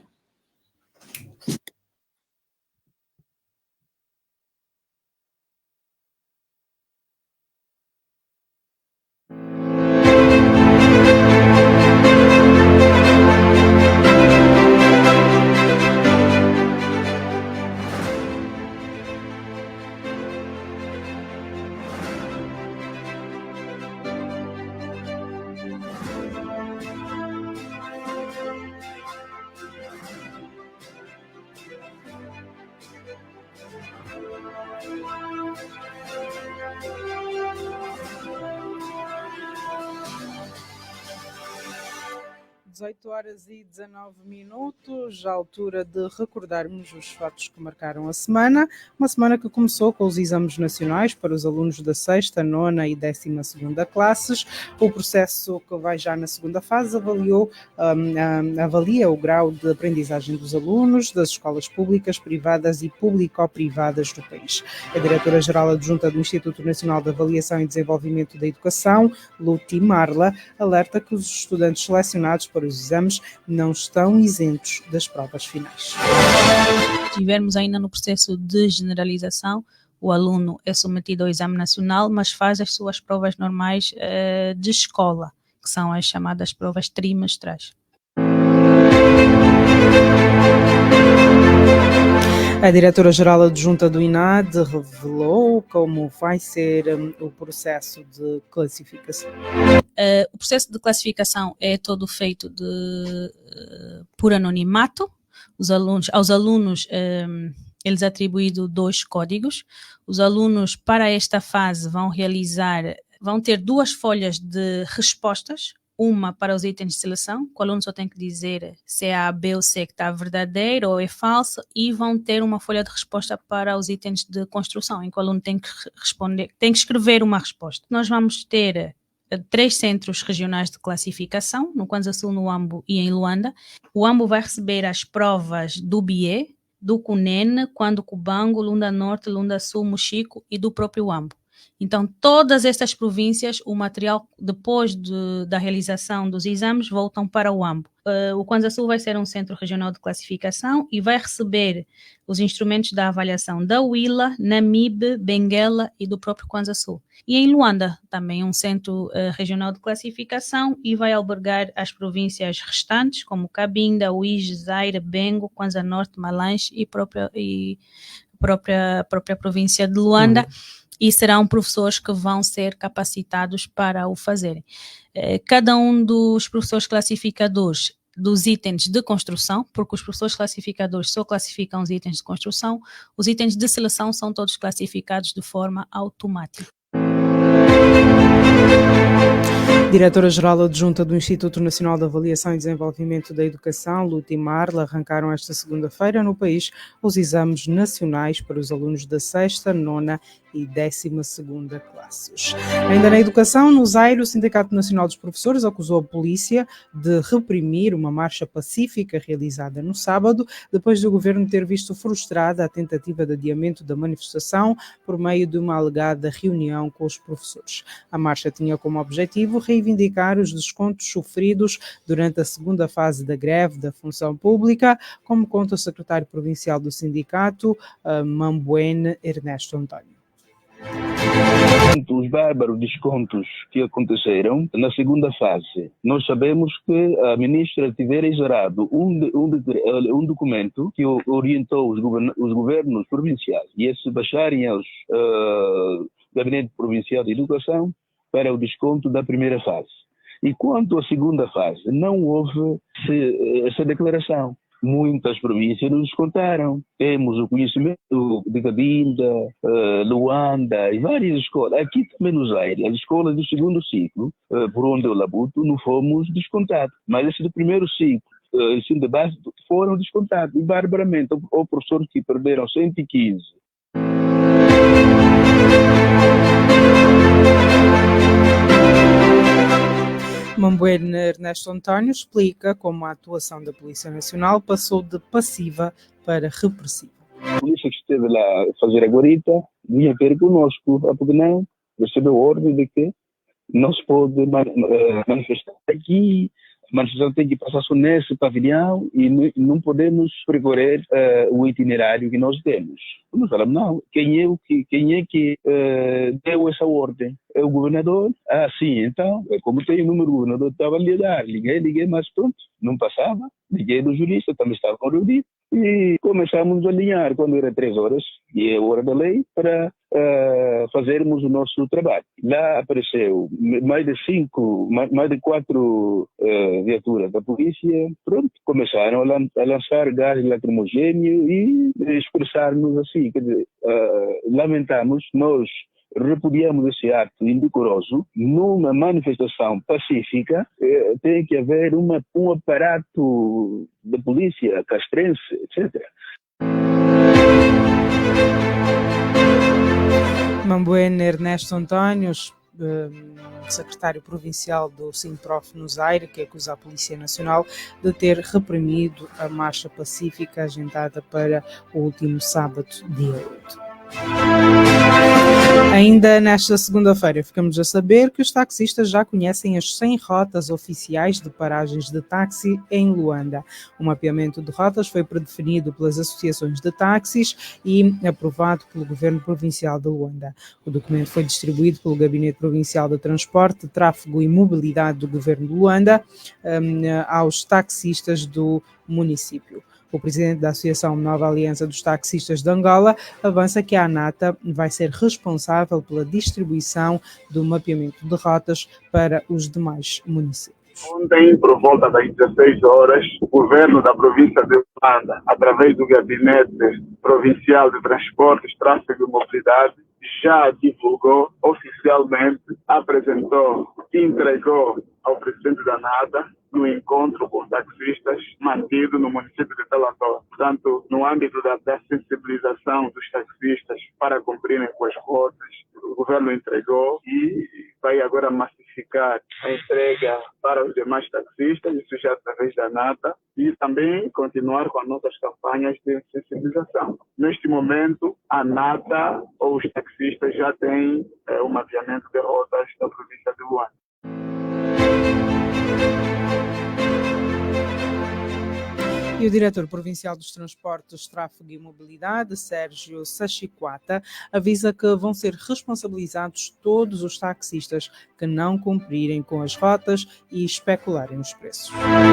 18h19, a altura de recordarmos os fatos que marcaram a semana, uma semana que começou com os exames nacionais para os alunos da 6ª, 9ª e 12ª classes. O processo que vai já na segunda fase avalia o grau de aprendizagem dos alunos das escolas públicas, privadas e público-privadas do país. A diretora-geral adjunta do Instituto Nacional de Avaliação e Desenvolvimento da Educação, Luti Marla, alerta que os estudantes selecionados para os exames não estão isentos das provas finais. Estivermos ainda no processo de generalização, o aluno é submetido ao exame nacional, mas faz as suas provas normais de escola, que são as chamadas provas trimestrais. A diretora-geral adjunta do INAD revelou como vai ser o processo de classificação. O processo de classificação é todo feito por anonimato. Aos alunos eles atribuídos 2 códigos. Os alunos para esta fase vão ter 2 folhas de respostas, uma para os itens de seleção, que o aluno só tem que dizer se é A, B ou C que está verdadeiro ou é falso, e vão ter uma folha de resposta para os itens de construção, em que o aluno tem que escrever uma resposta. Nós vamos ter 3 centros regionais de classificação, no Kwanza Sul, no Huambo e em Luanda. O Huambo vai receber as provas do BIE, do CUNEN, Cuando Cubango, Lunda Norte, Lunda Sul, Mochico e do próprio Huambo. Então, todas estas províncias, o material, depois da realização dos exames, voltam para o Huambo. O Kwanza Sul vai ser um centro regional de classificação e vai receber os instrumentos da avaliação da Huila, Namibe, Benguela e do próprio Kwanza Sul. E em Luanda, também um centro regional de classificação e vai albergar as províncias restantes, como Cabinda, Uíge, Zaire, Bengo, Kwanza Norte, Malanche e própria província de Luanda. E serão professores que vão ser capacitados para o fazerem. Cada um dos professores classificadores dos itens de construção, porque os professores classificadores só classificam os itens de construção, os itens de seleção são todos classificados de forma automática. Diretora-Geral Adjunta do Instituto Nacional de Avaliação e Desenvolvimento da Educação, Luti Marla, arrancaram esta segunda-feira no país os exames nacionais para os alunos da 6ª, 9ª e 12ª classes. Ainda na educação, no Zaire, o Sindicato Nacional dos Professores acusou a polícia de reprimir uma marcha pacífica realizada no sábado, depois do governo ter visto frustrada a tentativa de adiamento da manifestação por meio de uma alegada reunião com os professores. A marcha tinha como objetivo reivindicar os descontos sofridos durante a segunda fase da greve da função pública, como conta o secretário provincial do sindicato, Mambuene Ernesto Antônio. Os bárbaros descontos que aconteceram na segunda fase. Nós sabemos que a ministra tivera exarado um documento que orientou os governos provinciais e a se baixarem aos Gabinete Provincial de Educação para o desconto da primeira fase. E quanto à segunda fase, não houve essa declaração. Muitas províncias nos descontaram. Temos o conhecimento de Cabinda, Luanda e várias escolas. Aqui também no Zaire, as escolas do segundo ciclo, por onde eu labuto, não fomos descontados. Mas esse do primeiro ciclo, ensino de base, foram descontados. E barbaramente, houve professores que perderam 115. Mambuene Ernesto Antônio explica como a atuação da Polícia Nacional passou de passiva para repressiva. A polícia que esteve lá a fazer a guarita vinha ter conosco, porque não recebeu ordem de que não se pode manifestar aqui, a manifestação tem que passar só nesse pavilhão e não podemos percorrer o itinerário que nós temos. Nós falamos, não, quem é que deu essa ordem? É o governador? Ah, sim, então, como tem o número do governador, estava ali a dar. Liguei, mas pronto, não passava. Liguei do jurista, também estava reunido. E começamos a alinhar quando era 3 horas, e é a hora da lei, para fazermos o nosso trabalho. Lá apareceu mais de 4 viaturas da polícia. Pronto, começaram a lançar gás lacrimogêneo e expressar-nos assim. Quer dizer, lamentamos, nós repudiamos esse ato indecoroso. Numa manifestação pacífica, tem que haver um aparato da polícia castrense, etc. Mambuene Ernesto Antônio, secretário provincial do SINPROF no Zaire, que acusa a Polícia Nacional de ter reprimido a marcha pacífica agendada para o último sábado, dia 8. Ainda nesta segunda-feira, ficamos a saber que os taxistas já conhecem as 100 rotas oficiais de paragens de táxi em Luanda. O mapeamento de rotas foi predefinido pelas associações de táxis e aprovado pelo Governo Provincial de Luanda. O documento foi distribuído pelo Gabinete Provincial de Transporte, Tráfego e Mobilidade do Governo de Luanda aos taxistas do município. O presidente da Associação Nova Aliança dos Taxistas de Angola avança que a ANATA vai ser responsável pela distribuição do mapeamento de rotas para os demais municípios. Ontem, por volta das 16 horas, o governo da província de Luanda, através do Gabinete Provincial de Transportes, Tráfego e Mobilidade, já divulgou oficialmente, apresentou e entregou ao presidente da ANATA do encontro com taxistas mantido no município de Talató. Portanto, no âmbito da sensibilização dos taxistas para cumprirem com as rotas, o governo entregou e vai agora massificar a entrega para os demais taxistas, isso já através da NATA, e também continuar com as nossas campanhas de sensibilização. Neste momento, a NATA ou os taxistas já têm um mapeamento de rotas da província de Luanda. E o diretor provincial dos Transportes, Tráfego e Mobilidade, Sérgio Sachiquata, avisa que vão ser responsabilizados todos os taxistas que não cumprirem com as rotas e especularem os preços.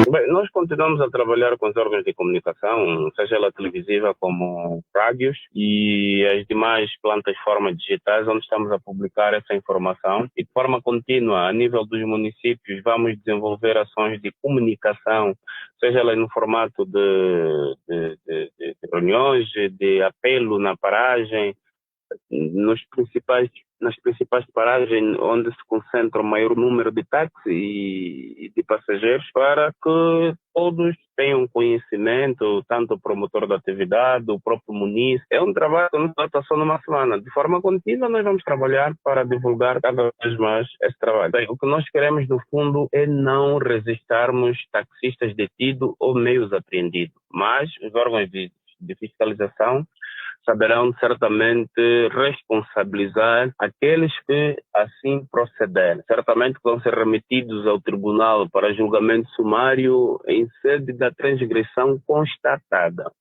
Bem, nós continuamos a trabalhar com os órgãos de comunicação, seja ela televisiva como rádios e as demais plataformas digitais, onde estamos a publicar essa informação. E de forma contínua, a nível dos municípios, vamos desenvolver ações de comunicação, seja ela no formato de reuniões, de apelo na paragem, nas principais paragens onde se concentra o maior número de táxis e de passageiros, para que todos tenham conhecimento, tanto o promotor da atividade, o próprio munícipe. É um trabalho que não está só numa semana. De forma contínua, nós vamos trabalhar para divulgar cada vez mais esse trabalho. Bem, o que nós queremos, no fundo, é não registarmos taxistas detidos ou meios apreendidos, mas os órgãos de fiscalização saberão certamente responsabilizar aqueles que assim procederem. Certamente vão ser remetidos ao tribunal para julgamento sumário em sede da transgressão constatada.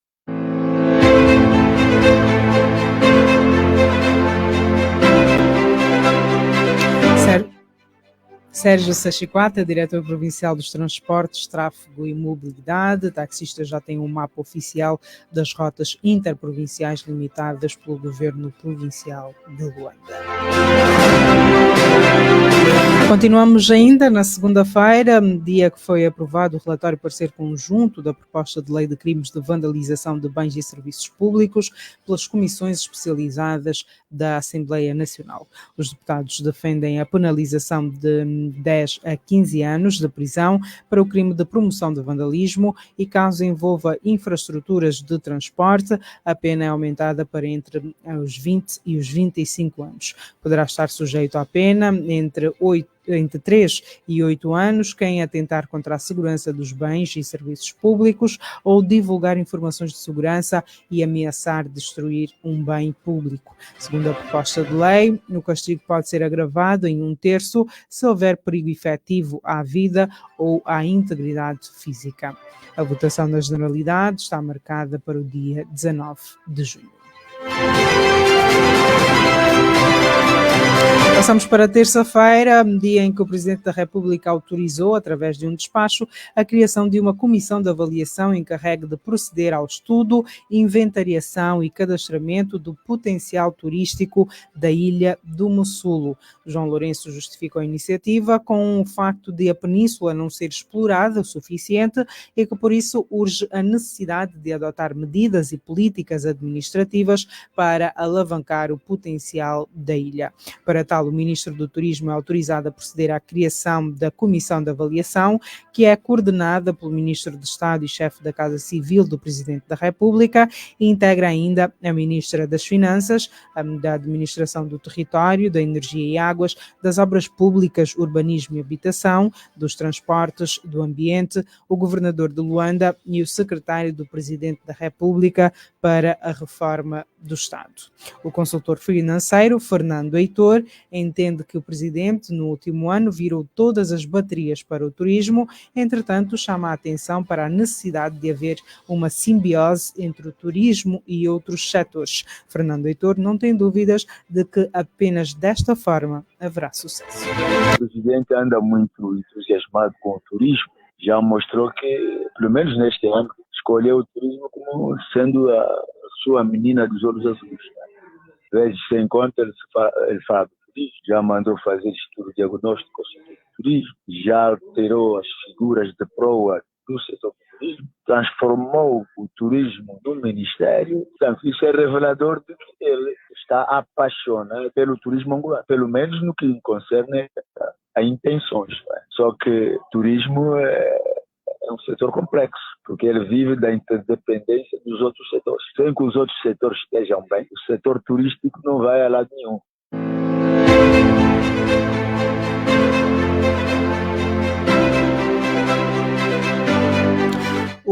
Sérgio Sachiquata, diretor provincial dos Transportes, Tráfego e Mobilidade. Taxistas já têm um mapa oficial das rotas interprovinciais limitadas pelo governo provincial de Luanda. Continuamos ainda na segunda-feira, dia que foi aprovado o relatório parecer conjunto da proposta de lei de crimes de vandalização de bens e serviços públicos pelas comissões especializadas da Assembleia Nacional. Os deputados defendem a penalização de 10 a 15 anos de prisão para o crime de promoção de vandalismo e, caso envolva infraestruturas de transporte, a pena é aumentada para entre os 20 e os 25 anos. Poderá estar sujeito à pena entre 3 e 8 anos quem atentar contra a segurança dos bens e serviços públicos ou divulgar informações de segurança e ameaçar destruir um bem público. Segundo a proposta de lei, o castigo pode ser agravado em 1/3 se houver perigo efetivo à vida ou à integridade física. A votação da Generalidade está marcada para o dia 19 de junho. Passamos para terça-feira, dia em que o Presidente da República autorizou, através de um despacho, a criação de uma comissão de avaliação encarregue de proceder ao estudo, inventariação e cadastramento do potencial turístico da Ilha do Mussulo. João Lourenço justificou a iniciativa com o facto de a península não ser explorada o suficiente e que, por isso, urge a necessidade de adotar medidas e políticas administrativas para alavancar o potencial da ilha. Para tal, o Ministro do Turismo é autorizado a proceder à criação da Comissão de Avaliação, que é coordenada pelo Ministro de Estado e chefe da Casa Civil do Presidente da República e integra ainda a Ministra das Finanças, da Administração do Território, da Energia e Águas, das Obras Públicas, Urbanismo e Habitação, dos Transportes, do Ambiente, o Governador de Luanda e o Secretário do Presidente da República para a Reforma do Estado. O consultor financeiro, Fernando Heitor, entende que o Presidente, no último ano, virou todas as baterias para o turismo, entretanto, chama a atenção para a necessidade de haver uma simbiose entre o turismo e outros setores. Fernando Heitor não tem dúvidas de que apenas desta forma haverá sucesso. O Presidente anda muito entusiasmado com o turismo, já mostrou que, pelo menos neste ano, escolheu o turismo como sendo a sua menina dos olhos azuis. Às vezes, se encontra, ele fala do turismo, já mandou fazer estudo diagnóstico sobre o turismo, já alterou as figuras de proa do setor do turismo, transformou o turismo no ministério. Portanto, isso é revelador de que ele está apaixonado pelo turismo angolano, pelo menos no que concerne a intenções. Só que turismo é um setor complexo, porque ele vive da interdependência dos outros setores. Sem que os outros setores estejam bem, o setor turístico não vai a lado nenhum.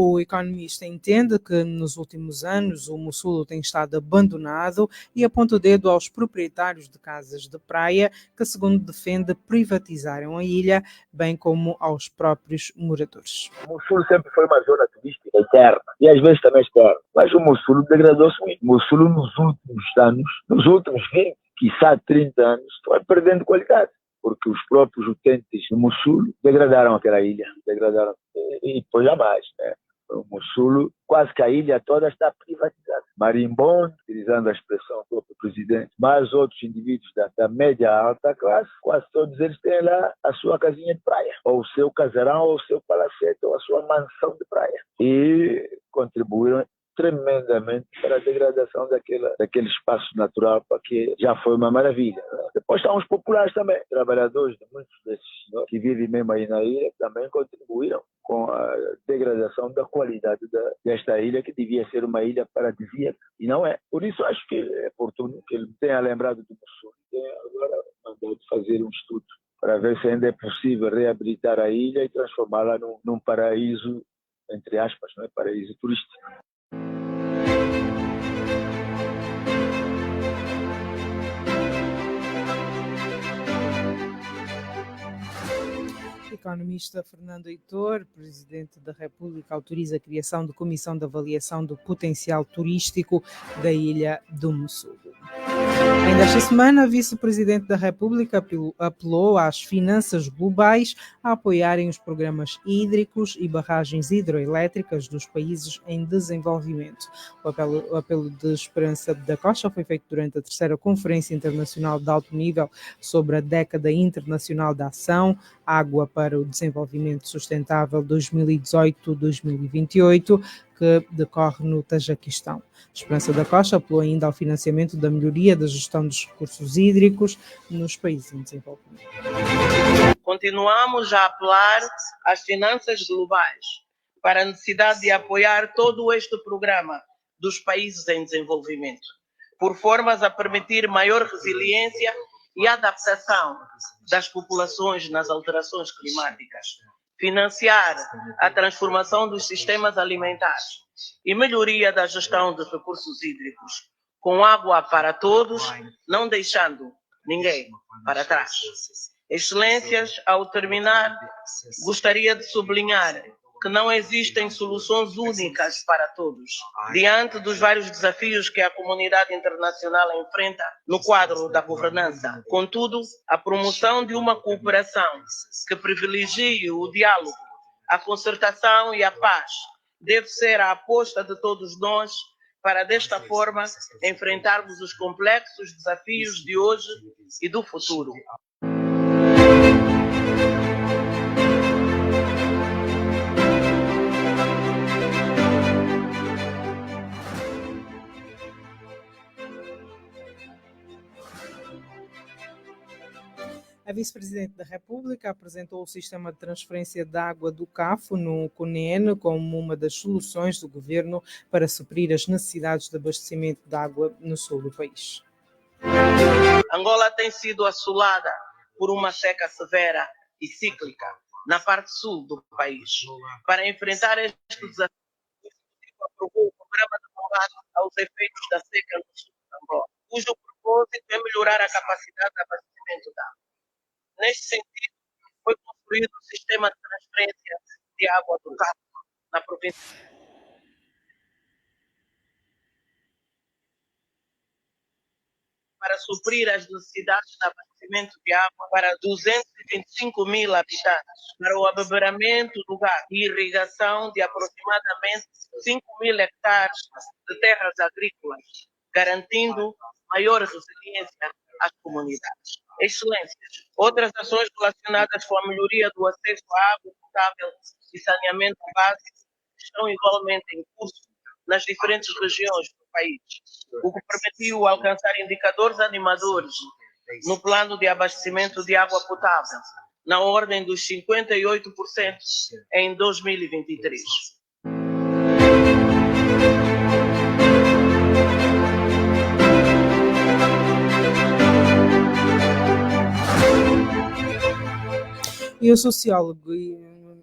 O economista entende que nos últimos anos o Mussulo tem estado abandonado e aponta o dedo aos proprietários de casas de praia que, segundo defende, privatizaram a ilha, bem como aos próprios moradores. O Mussulo sempre foi uma zona turística eterna e às vezes também externa, mas o Mussulo degradou-se muito. O Mussulo nos últimos anos, nos últimos 20, quiçá 30 anos, foi perdendo qualidade, porque os próprios utentes do Mussulo degradaram aquela ilha, e depois jamais, né? O Mussulo, quase que a ilha toda está privatizada. Marimbonde, utilizando a expressão do próprio presidente, mas outros indivíduos da média alta classe, quase todos eles têm lá a sua casinha de praia, ou o seu casarão, ou o seu palacete, ou a sua mansão de praia. E contribuíram tremendamente para a degradação daquele espaço natural, que já foi uma maravilha. Depois estão os populares também, trabalhadores de muitos desses senhores que vivem mesmo aí na ilha, também contribuíram com a degradação da qualidade desta ilha, que devia ser uma ilha paradisíaca, e não é. Por isso acho que é oportuno que ele tenha lembrado do Mussulo e tenha agora mandado fazer um estudo para ver se ainda é possível reabilitar a ilha e transformá-la num paraíso, entre aspas, não é? Paraíso turístico. O economista Fernando Heitor, Presidente da República, autoriza a criação de comissão de avaliação do potencial turístico da ilha do Mussulo. Ainda esta semana, a Vice-Presidente da República apelou às finanças globais a apoiarem os programas hídricos e barragens hidroelétricas dos países em desenvolvimento. O apelo de Esperança da Costa foi feito durante a 3ª Conferência Internacional de Alto Nível sobre a Década Internacional da Ação, Água para o Desenvolvimento Sustentável 2018-2028, que decorre no Tajiquistão. Esperança da Costa apelou ainda ao financiamento da melhoria da gestão dos recursos hídricos nos países em desenvolvimento. Continuamos a apelar às finanças globais para a necessidade de apoiar todo este programa dos países em desenvolvimento, por formas a permitir maior resiliência e adaptação das populações nas alterações climáticas, financiar a transformação dos sistemas alimentares e melhoria da gestão dos recursos hídricos, com água para todos, não deixando ninguém para trás. Excelências, ao terminar, gostaria de sublinhar que não existem soluções únicas para todos, diante dos vários desafios que a comunidade internacional enfrenta no quadro da governança. Contudo, a promoção de uma cooperação que privilegie o diálogo, a concertação e a paz deve ser a aposta de todos nós para, desta forma, enfrentarmos os complexos desafios de hoje e do futuro. A Vice-Presidente da República apresentou o sistema de transferência de água do CAFO no CUNEN como uma das soluções do governo para suprir as necessidades de abastecimento de água no sul do país. Angola tem sido assolada por uma seca severa e cíclica na parte sul do país. Para enfrentar este desafio, aprovou o programa de combate aos efeitos da seca no sul de Angola, cujo propósito é melhorar a capacidade de abastecimento de água. Neste sentido, foi construído o sistema de transferência de água do CAFO na província para suprir as necessidades de abastecimento de água para 225 mil habitantes, para o abeberamento do gado e irrigação de aproximadamente 5 mil hectares de terras agrícolas, garantindo maior resiliência às comunidades. Excelências, outras ações relacionadas com a melhoria do acesso à água potável e saneamento básico estão igualmente em curso nas diferentes regiões do país, o que permitiu alcançar indicadores animadores no plano de abastecimento de água potável, na ordem dos 58% em 2023. E o sociólogo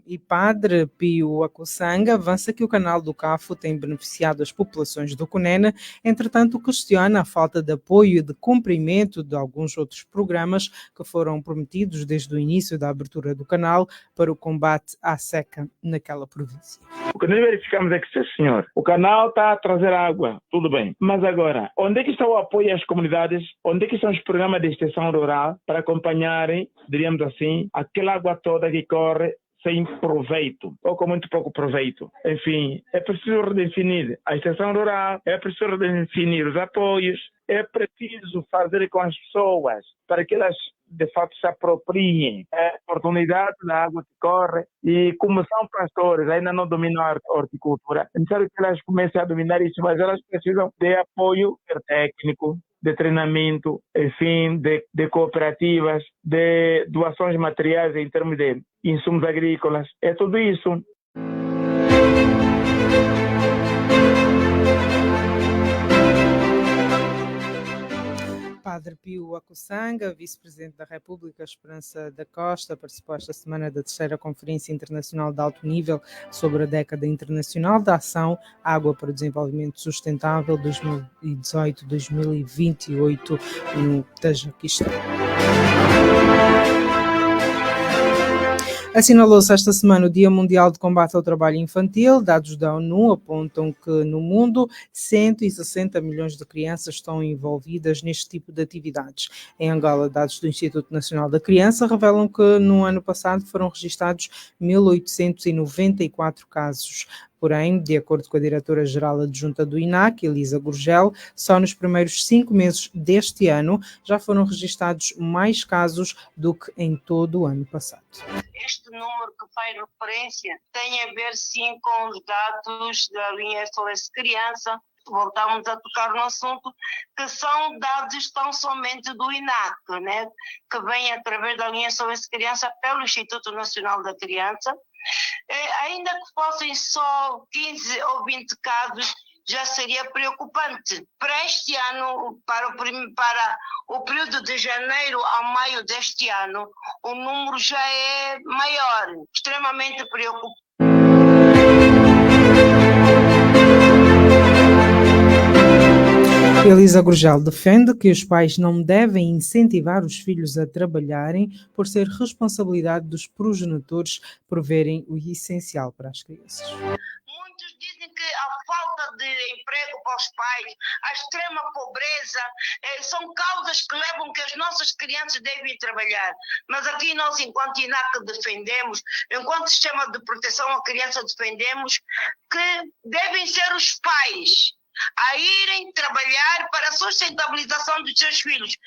e padre Pio Akosanga avança que o canal do Cafo tem beneficiado as populações do Cunene, entretanto questiona a falta de apoio e de cumprimento de alguns outros programas que foram prometidos desde o início da abertura do canal para o combate à seca naquela província. O que nós verificamos é que, sim, senhor, o canal está a trazer água, tudo bem. Mas agora, onde é que está o apoio às comunidades? Onde é que estão os programas de extensão rural para acompanharem, diríamos assim, aquela água toda que corre sem proveito, ou com muito pouco proveito? Enfim, é preciso redefinir a extensão rural, é preciso redefinir os apoios, é preciso fazer com as pessoas para que elas de fato se apropriem a oportunidade da água que corre, e como são pastores, ainda não dominam a horticultura, é necessário que elas comecem a dominar isso, mas elas precisam de apoio técnico, de treinamento, enfim, de cooperativas, de doações materiais em termos de insumos agrícolas. É tudo isso. Padre Pio Akosanga, vice-presidente da República, Esperança da Costa, participou esta semana da terceira Conferência Internacional de Alto Nível sobre a Década Internacional da Ação Água para o Desenvolvimento Sustentável 2018-2028 no Tajiquistão. Assinalou-se esta semana o Dia Mundial de Combate ao Trabalho Infantil. Dados da ONU apontam que no mundo 160 milhões de crianças estão envolvidas neste tipo de atividades. Em Angola, dados do Instituto Nacional da Criança revelam que no ano passado foram registados 1.894 casos. Porém, de acordo com a diretora-geral adjunta do INAC, Elisa Gurgel, só nos primeiros 5 meses deste ano já foram registados mais casos do que em todo o ano passado. Este número que faz referência tem a ver sim com os dados da linha SOS Criança. Voltamos a tocar no assunto, que são dados tão somente do INAC, né? Que vem através da linha SOS Criança pelo Instituto Nacional da Criança. Ainda que fossem só 15 ou 20 casos, já seria preocupante. Para este ano, para o período de janeiro a maio deste ano, o número já é maior, extremamente preocupante. Elisa Gurgel defende que os pais não devem incentivar os filhos a trabalharem por ser responsabilidade dos progenitores proverem o essencial para as crianças. Muitos dizem que a falta de emprego para os pais, a extrema pobreza, são causas que levam que as nossas crianças devem trabalhar. Mas aqui nós, enquanto INAC, defendemos, enquanto Sistema de Proteção à Criança, defendemos que devem ser os pais a irem trabalhar para a sustentabilização dos seus filhos.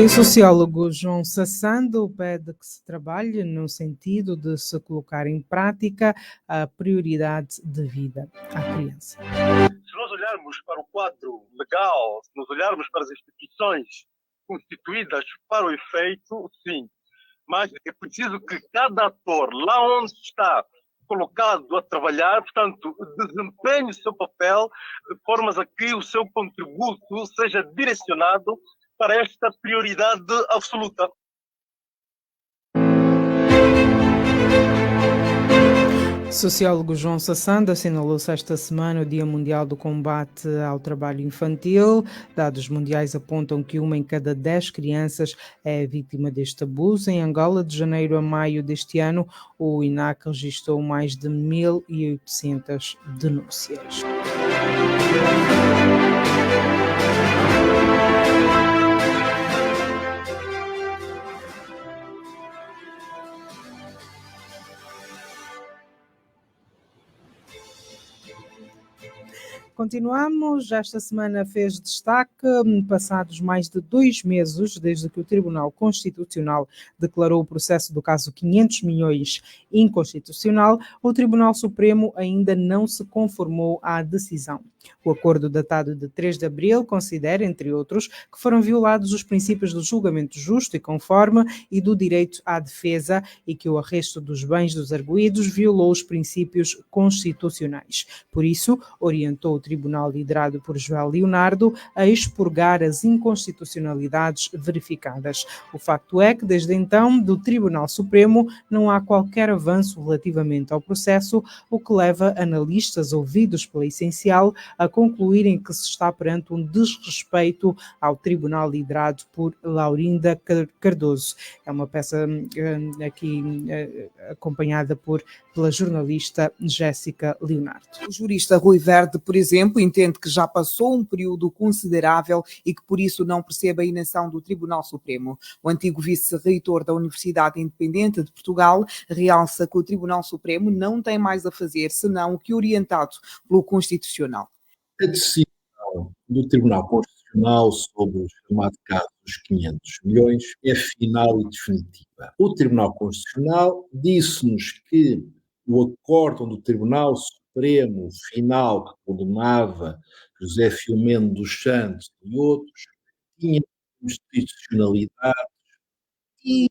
O sociólogo João Sassando pede que se trabalhe no sentido de se colocar em prática a prioridade de vida à criança. Se nós olharmos para o quadro legal, se nós olharmos para as instituições constituídas para o efeito, sim. Mas é preciso que cada ator, lá onde está colocado a trabalhar, portanto, desempenhe o seu papel de formas a que o seu contributo seja direcionado para esta prioridade absoluta. O sociólogo João Sassando assinalou-se esta semana o Dia Mundial do Combate ao Trabalho Infantil. Dados mundiais apontam que 1 em cada 10 crianças é vítima deste abuso. Em Angola, de janeiro a maio deste ano, o INAC registrou mais de 1.800 denúncias. Continuamos, esta semana fez destaque, passados mais de 2 meses desde que o Tribunal Constitucional declarou o processo do caso 500 milhões inconstitucional, o Tribunal Supremo ainda não se conformou à decisão. O acordo datado de 3 de abril considera, entre outros, que foram violados os princípios do julgamento justo e conforme e do direito à defesa e que o arresto dos bens dos arguidos violou os princípios constitucionais. Por isso, orientou o tribunal liderado por João Leonardo a expurgar as inconstitucionalidades verificadas. O facto é que, desde então, do Tribunal Supremo não há qualquer avanço relativamente ao processo, o que leva analistas ouvidos pela Essencial a concluírem que se está perante um desrespeito ao tribunal liderado por Laurinda Cardoso. É uma peça aqui acompanhada pela jornalista Jéssica Leonardo. O jurista Rui Verde, por exemplo, entende que já passou um período considerável e que por isso não percebe a inação do Tribunal Supremo. O antigo vice-reitor da Universidade Independente de Portugal realça que o Tribunal Supremo não tem mais a fazer senão o que orientado pelo Constitucional. A decisão do Tribunal Constitucional sobre o chamado caso dos 500 milhões é final e definitiva. O Tribunal Constitucional disse-nos que o acórdão do Tribunal Supremo final que condenava José Filomeno dos Santos e outros tinha constitucionalidade e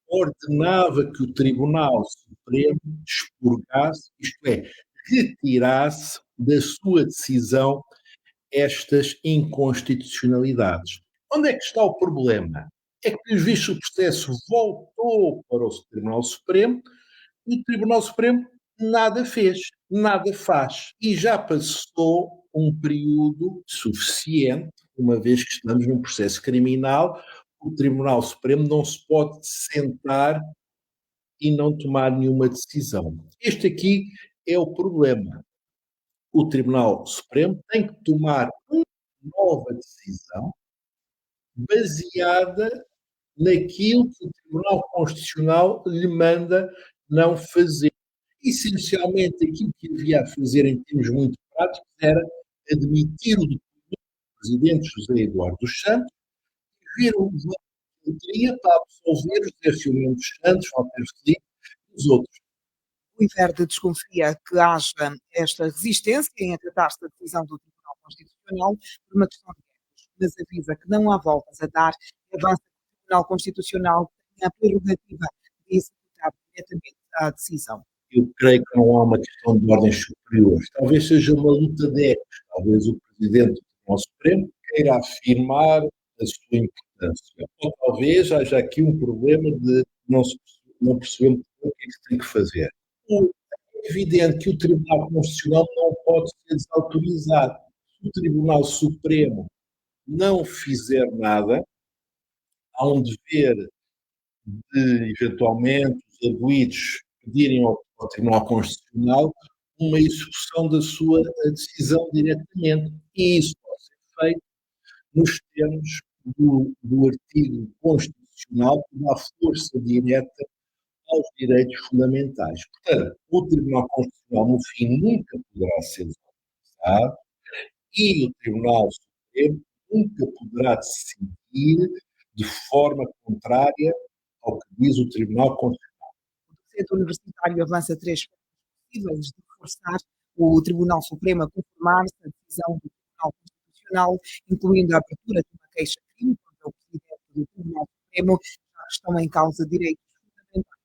ordenava que o Tribunal Supremo expurgasse, isto é, retirasse da sua decisão estas inconstitucionalidades. Onde é que está o problema? É que, pelos vistos, o processo voltou para o Tribunal Supremo e o Tribunal Supremo nada fez, nada faz. E já passou um período suficiente, uma vez que estamos num processo criminal, o Tribunal Supremo não se pode sentar e não tomar nenhuma decisão. Este aqui é o problema. O Tribunal Supremo tem que tomar uma nova decisão baseada naquilo que o Tribunal Constitucional lhe manda não fazer. Essencialmente, aquilo que havia a fazer em termos muito práticos era admitir o presidente José Eduardo dos Santos e ver o que ele teria para absolver José Filomeno dos Santos, Walter Felipe e os outros. O Verde desconfia que haja esta resistência em acatar-se da decisão do Tribunal Constitucional por uma questão de tempos, mas avisa que não há voltas a dar e avança que o Tribunal Constitucional tem a prerrogativa de executar diretamente a decisão. Eu creio que não há uma questão de ordens superiores. Talvez seja uma luta de egos. Talvez o Presidente do Tribunal Supremo queira afirmar a sua importância. Ou talvez haja aqui um problema de não perceber o que é que se tem que fazer. É evidente que o Tribunal Constitucional não pode ser desautorizado. Se o Tribunal Supremo não fizer nada, há um dever de, eventualmente, os arguidos pedirem ao Tribunal Constitucional uma execução da sua decisão diretamente. E isso pode ser feito nos termos do artigo constitucional que dá força direta aos direitos fundamentais. Portanto, o Tribunal Constitucional, no fim, nunca poderá ser desautorizado e o Tribunal Supremo nunca poderá decidir de forma contrária ao que diz o Tribunal Constitucional. O Centro Universitário avança 3 possíveis de forçar o Tribunal Supremo a conformar-se à decisão do Tribunal Constitucional, incluindo a abertura de uma queixa-crime contra o Presidente do Tribunal Supremo, já que estão em causa direitos fundamentais.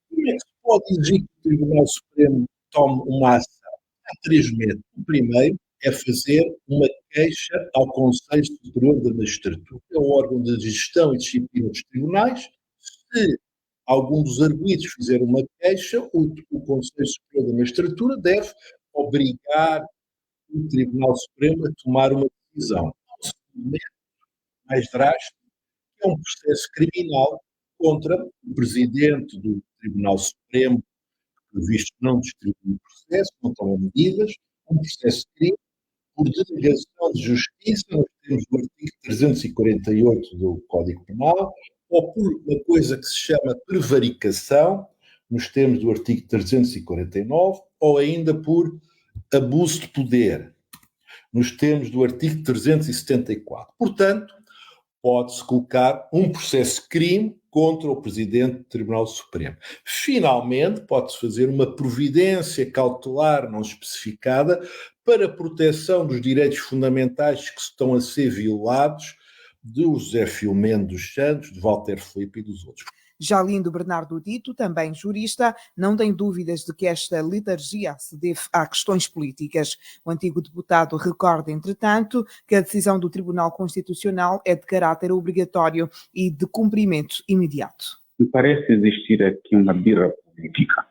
Como é que se pode exigir que o Tribunal Supremo tome uma ação? Há 3 métodos. O primeiro é fazer uma queixa ao Conselho Superior da Magistratura. É o órgão de gestão e disciplina dos tribunais. Se algum dos arguidos fizer uma queixa, o Conselho Superior da Magistratura deve obrigar o Tribunal Supremo a tomar uma decisão. O segundo método, mais drástico, é um processo criminal contra o Presidente do Tribunal Supremo, que, visto que não distribui o processo, não toma medidas, um processo de crime por delegação de justiça, nós temos o artigo 348 do Código Penal, ou por uma coisa que se chama prevaricação, nos termos do artigo 349, ou ainda por abuso de poder, nos termos do artigo 374. Portanto, pode-se colocar um processo de crime contra o Presidente do Tribunal Supremo. Finalmente, pode-se fazer uma providência cautelar não especificada para a proteção dos direitos fundamentais que estão a ser violados de José Filomeno dos Santos, de Walter Filipe e dos outros. Já Lindo Bernardo Dito, também jurista, não tem dúvidas de que esta letargia se deve a questões políticas. O antigo deputado recorda, entretanto, que a decisão do Tribunal Constitucional é de caráter obrigatório e de cumprimento imediato. Me parece existir aqui uma birra política.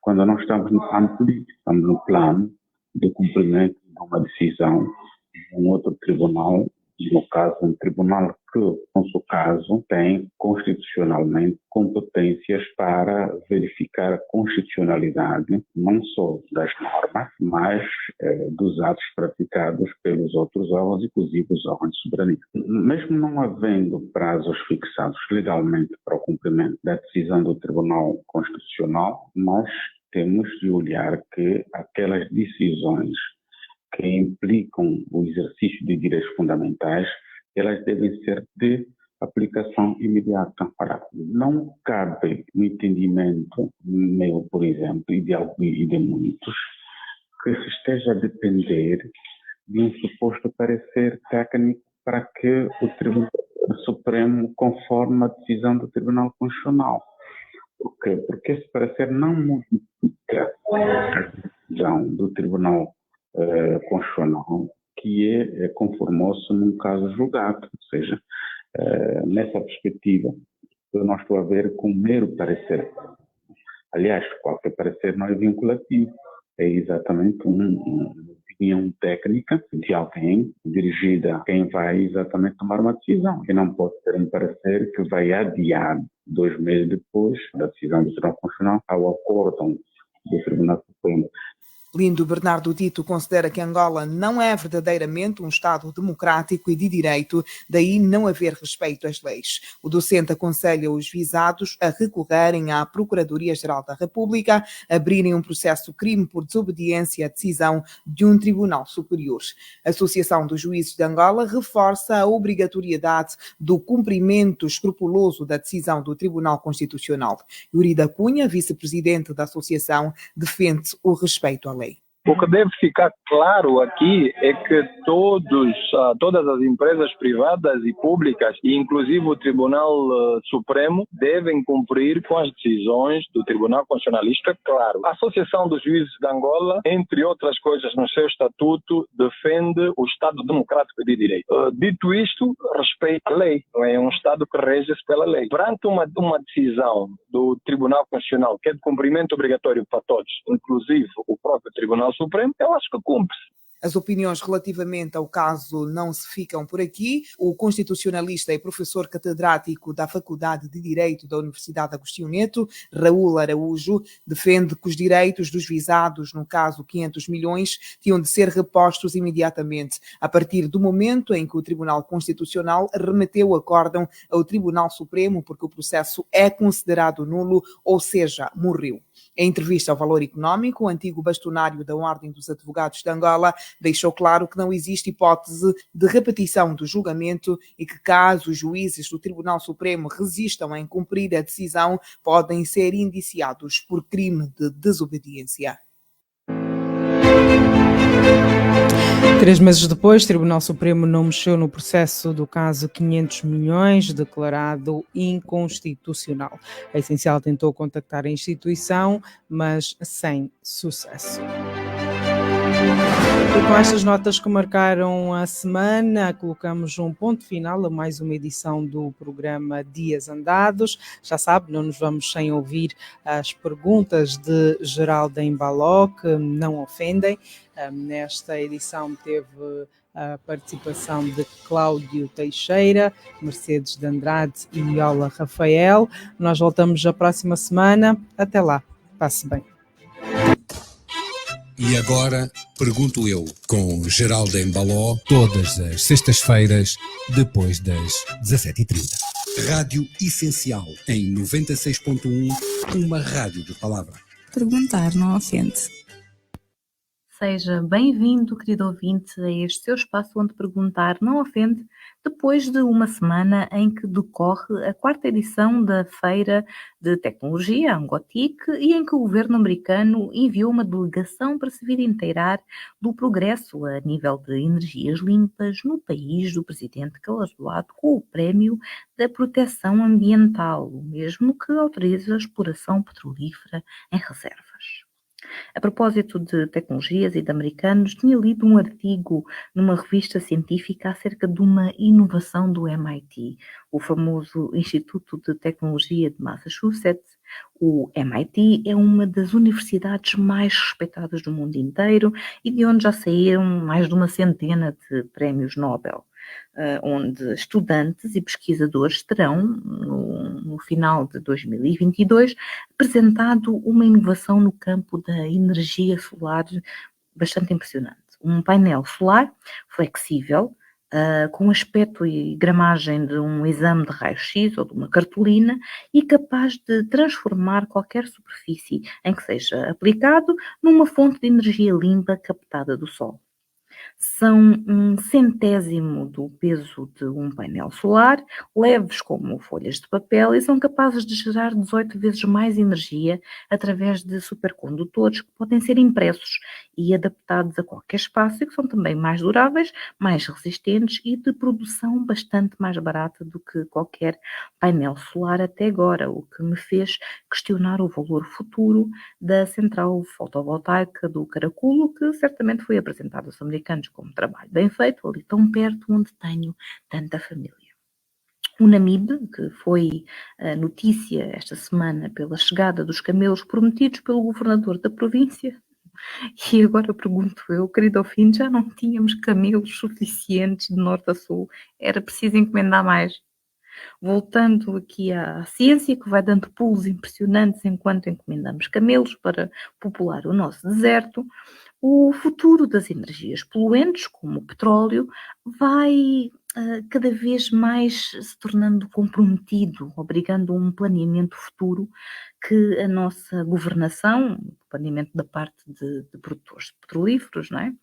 Quando não estamos no plano político, estamos no plano de cumprimento de uma decisão de um outro tribunal, no caso, um tribunal que, no seu caso, tem constitucionalmente competências para verificar a constitucionalidade não só das normas, mas dos atos praticados pelos outros órgãos, inclusive os órgãos de soberania. Mesmo não havendo prazos fixados legalmente para o cumprimento da decisão do Tribunal Constitucional, nós temos de olhar que aquelas decisões que implicam o exercício de direitos fundamentais, elas devem ser de aplicação imediata. Ora, não cabe no entendimento meu, por exemplo, e de muitos, que se esteja a depender de um suposto parecer técnico para que o Tribunal Supremo conforme a decisão do Tribunal Constitucional. Por quê? Porque esse parecer não modifica a decisão do Tribunal Constitucional, que conformou-se num caso julgado. Ou seja, nessa perspectiva, eu não estou a ver com mero parecer. Aliás, qualquer parecer não é vinculativo. É exatamente uma opinião técnica de alguém dirigida a quem vai exatamente tomar uma decisão. E não pode ter um parecer que vai adiar 2 meses depois da decisão do Tribunal Constitucional ao acórdão do Tribunal Supremo. Lindo Bernardo Dito considera que Angola não é verdadeiramente um Estado democrático e de direito, daí não haver respeito às leis. O docente aconselha os visados a recorrerem à Procuradoria-Geral da República, abrirem um processo crime por desobediência à decisão de um tribunal superior. A Associação dos Juízes de Angola reforça a obrigatoriedade do cumprimento escrupuloso da decisão do Tribunal Constitucional. Yuri da Cunha, vice-presidente da associação, defende o respeito à lei. O que deve ficar claro aqui é que todas as empresas privadas e públicas, e inclusive o Tribunal Supremo, devem cumprir com as decisões do Tribunal Constitucionalista, claro. A Associação dos Juízes de Angola, entre outras coisas, no seu estatuto, defende o Estado democrático de direito. Dito isto, respeita a lei, não é um Estado que rege-se pela lei. Perante uma decisão do Tribunal Constitucional, que é de cumprimento obrigatório para todos, inclusive o próprio Tribunal Supremo, eu acho que cumpre-se. As opiniões relativamente ao caso não se ficam por aqui. O constitucionalista e professor catedrático da Faculdade de Direito da Universidade Agostinho Neto, Raul Araújo, defende que os direitos dos visados, no caso 500 milhões, tinham de ser repostos imediatamente, a partir do momento em que o Tribunal Constitucional remeteu o acórdão ao Tribunal Supremo, porque o processo é considerado nulo, ou seja, morreu. Em entrevista ao Valor Económico, o antigo bastonário da Ordem dos Advogados de Angola deixou claro que não existe hipótese de repetição do julgamento e que, caso os juízes do Tribunal Supremo resistam em cumprir a decisão, podem ser indiciados por crime de desobediência. 3 meses depois, o Tribunal Supremo não mexeu no processo do caso 500 milhões, declarado inconstitucional. A Essencial tentou contactar a instituição, mas sem sucesso. E com estas notas que marcaram a semana, colocamos um ponto final a mais uma edição do programa Dias Andados. Já sabe, não nos vamos sem ouvir as perguntas de Geraldo Embaló, que não ofendem. Nesta edição teve a participação de Cláudio Teixeira, Mercedes de Andrade e Iola Rafael. Nós voltamos a próxima semana. Até lá. Passe bem. E agora, pergunto eu, com Geraldo Embaló, todas as sextas-feiras, depois das 17h30. Rádio Essencial, em 96.1, uma rádio de palavra. Perguntar não ofende. Seja bem-vindo, querido ouvinte, a este seu espaço onde perguntar não ofende, depois de uma semana em que decorre a 4ª edição da Feira de Tecnologia, a Angotic, e em que o governo americano enviou uma delegação para se vir inteirar do progresso a nível de energias limpas no país do presidente galardoado com o Prémio da Proteção Ambiental, o mesmo que autoriza a exploração petrolífera em reservas. A propósito de tecnologias e de americanos, tinha lido um artigo numa revista científica acerca de uma inovação do MIT, o famoso Instituto de Tecnologia de Massachusetts. O MIT é uma das universidades mais respeitadas do mundo inteiro e de onde já saíram mais de uma centena de prémios Nobel, onde estudantes e pesquisadores terão, no final de 2022, apresentado uma inovação no campo da energia solar bastante impressionante. Um painel solar flexível, com aspecto e gramagem de um exame de raio-x ou de uma cartolina e capaz de transformar qualquer superfície em que seja aplicado numa fonte de energia limpa captada do Sol. São 1/100º do peso de um painel solar, leves como folhas de papel e são capazes de gerar 18 vezes mais energia através de supercondutores que podem ser impressos e adaptados a qualquer espaço e que são também mais duráveis, mais resistentes e de produção bastante mais barata do que qualquer painel solar até agora, o que me fez questionar o valor futuro da central fotovoltaica do Caraculo, que certamente foi apresentada aos americanos como trabalho bem feito, ali tão perto onde tenho tanta família. O Namibe, que foi notícia esta semana pela chegada dos camelos prometidos pelo governador da província, e agora pergunto eu, querido ouvinte, já não tínhamos camelos suficientes de norte a sul, era preciso encomendar mais. Voltando aqui à ciência, que vai dando pulos impressionantes enquanto encomendamos camelos para popular o nosso deserto, o futuro das energias poluentes, como o petróleo, vai cada vez mais se tornando comprometido, obrigando a um planeamento futuro que a nossa governação, o planeamento da parte de produtores petrolíferos, não é?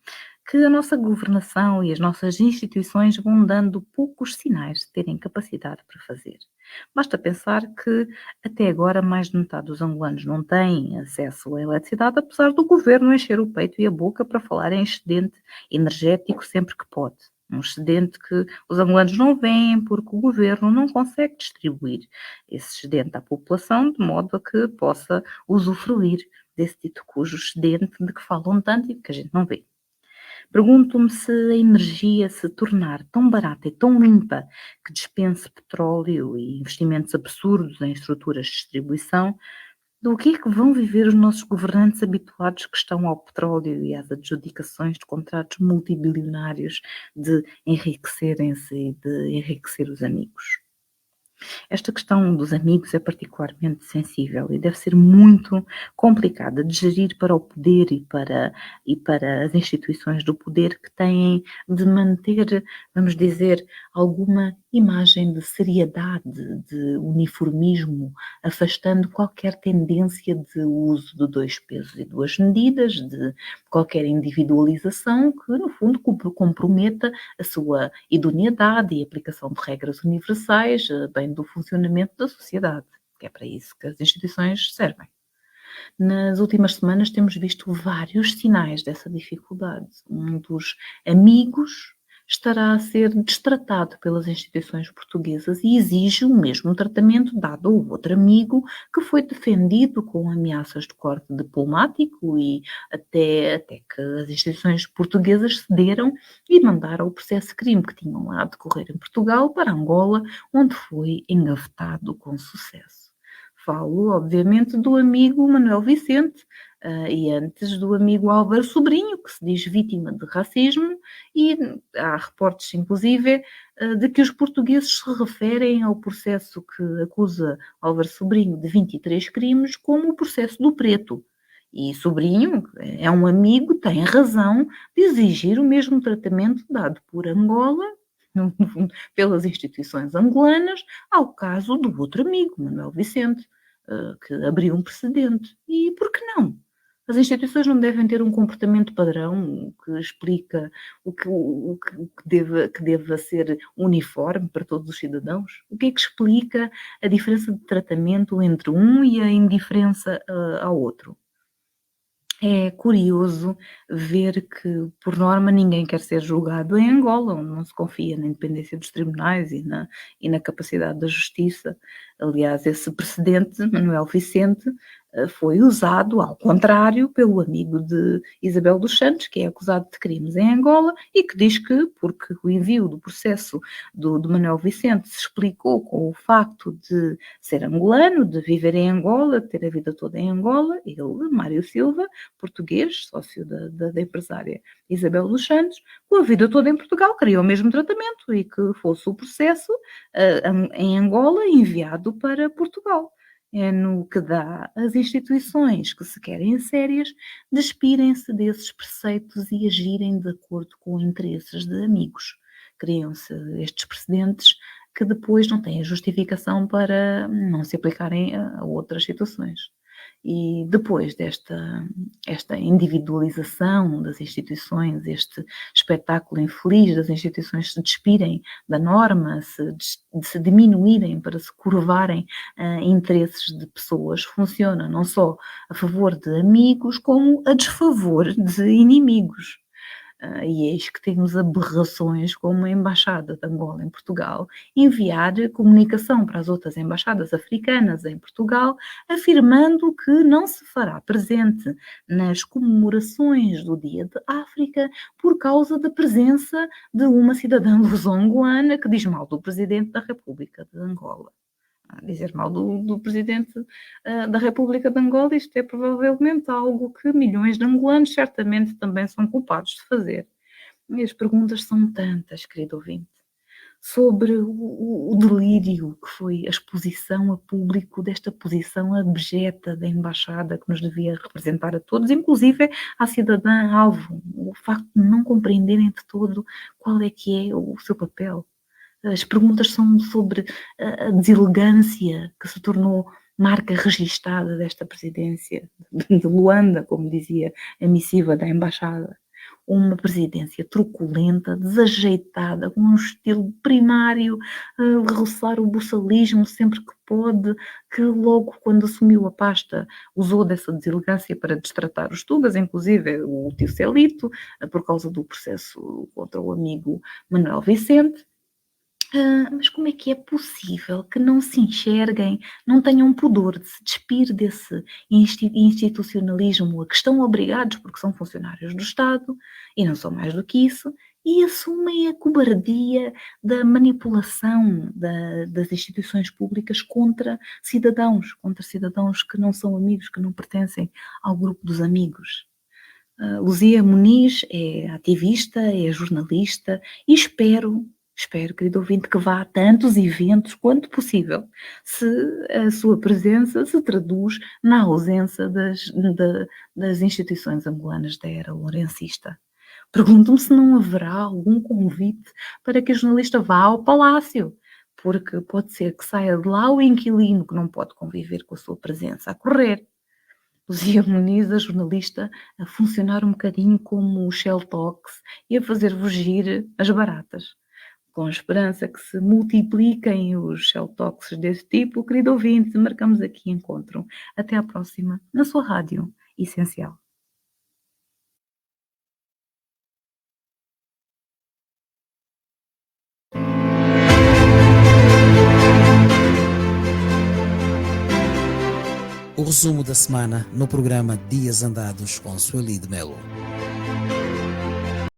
Que a nossa governação e as nossas instituições vão dando poucos sinais de terem capacidade para fazer. Basta pensar que até agora mais de metade dos angolanos não têm acesso à eletricidade, apesar do governo encher o peito e a boca para falar em excedente energético sempre que pode. Um excedente que os angolanos não veem porque o governo não consegue distribuir esse excedente à população de modo a que possa usufruir desse dito cujo excedente de que falam tanto e que a gente não vê. Pergunto-me se a energia se tornar tão barata e tão limpa que dispense petróleo e investimentos absurdos em estruturas de distribuição, do que é que vão viver os nossos governantes habituados que estão ao petróleo e às adjudicações de contratos multibilionários de enriquecerem-se e de enriquecer os amigos? Esta questão dos amigos é particularmente sensível e deve ser muito complicada de gerir para o poder e para as instituições do poder que têm de manter, vamos dizer, alguma imagem de seriedade, de uniformismo, afastando qualquer tendência de uso de 2 pesos e 2 medidas, de qualquer individualização que, no fundo, comprometa a sua idoneidade e aplicação de regras universais, bem do funcionamento da sociedade, que é para isso que as instituições servem. Nas últimas semanas temos visto vários sinais dessa dificuldade. Um dos amigos estará a ser destratado pelas instituições portuguesas e exige o mesmo tratamento dado ao outro amigo que foi defendido com ameaças de corte diplomático e até que as instituições portuguesas cederam e mandaram o processo de crime que tinham lá a decorrer em Portugal para Angola, onde foi engavetado com sucesso. Falo, obviamente, do amigo Manuel Vicente, e antes do amigo Álvaro Sobrinho, que se diz vítima de racismo, e há reportes, inclusive, de que os portugueses se referem ao processo que acusa Álvaro Sobrinho de 23 crimes como o processo do preto. E Sobrinho é um amigo, tem razão de exigir o mesmo tratamento dado por Angola, pelas instituições angolanas, ao caso do outro amigo, Manuel Vicente, que abriu um precedente. E por que não? As instituições não devem ter um comportamento padrão que explica o que deva ser uniforme para todos os cidadãos? O que é que explica a diferença de tratamento entre um e a indiferença ao outro? É curioso ver que, por norma, ninguém quer ser julgado em Angola, onde não se confia na independência dos tribunais e na capacidade da justiça. Aliás, esse precedente, Manuel Vicente, foi usado, ao contrário, pelo amigo de Isabel dos Santos, que é acusado de crimes em Angola e que diz que, porque o envio do processo do Manuel Vicente se explicou com o facto de ser angolano, de viver em Angola, de ter a vida toda em Angola, ele, Mário Silva, português, sócio da empresária Isabel dos Santos, com a vida toda em Portugal, queria o mesmo tratamento e que fosse o processo em Angola enviado para Portugal. É no que dá as instituições que se querem sérias despirem-se desses preceitos e agirem de acordo com interesses de amigos. Criam-se estes precedentes que depois não têm justificação para não se aplicarem a outras situações. E depois esta individualização das instituições, este espetáculo infeliz das instituições se despirem da norma, de se diminuírem para se curvarem a interesses de pessoas, funciona não só a favor de amigos, como a desfavor de inimigos. E eis que temos aberrações como a Embaixada de Angola em Portugal enviar comunicação para as outras embaixadas africanas em Portugal, afirmando que não se fará presente nas comemorações do Dia de África por causa da presença de uma cidadã luso-angolana que diz mal do Presidente da República de Angola. Dizer mal do Presidente da República de Angola, isto é provavelmente algo que milhões de angolanos certamente também são culpados de fazer. E as perguntas são tantas, querido ouvinte, sobre o delírio que foi a exposição a público desta posição abjeta da Embaixada que nos devia representar a todos, inclusive à cidadã-alvo, o facto de não compreenderem de todo qual é que é o seu papel. As perguntas são sobre a deselegância que se tornou marca registada desta presidência de Luanda, como dizia a missiva da Embaixada. Uma presidência truculenta, desajeitada, com um estilo primário, a roçar o buçalismo sempre que pode, que logo quando assumiu a pasta usou dessa deselegância para destratar os Tugas, inclusive o tio Celito, por causa do processo contra o amigo Manuel Vicente. Mas como é que é possível que não se enxerguem, não tenham pudor de se despir desse institucionalismo a que estão obrigados porque são funcionários do Estado e não são mais do que isso, e assumem a cobardia da manipulação das instituições públicas contra cidadãos que não são amigos, que não pertencem ao grupo dos amigos. Luzia Muniz é ativista, é jornalista e espero, querido ouvinte, que vá a tantos eventos quanto possível, se a sua presença se traduz na ausência das instituições angolanas da era lourencista. Pergunto-me se não haverá algum convite para que a jornalista vá ao Palácio, porque pode ser que saia de lá o inquilino que não pode conviver com a sua presença a correr. Luzia Muniz, a jornalista, a funcionar um bocadinho como o Shell Talks e a fazer fugir as baratas. Com esperança que se multipliquem os Shell Talks desse tipo, querido ouvinte, marcamos aqui encontro. Até à próxima, na sua rádio essencial. O resumo da semana no programa Dias Andados com Sueli de Melo.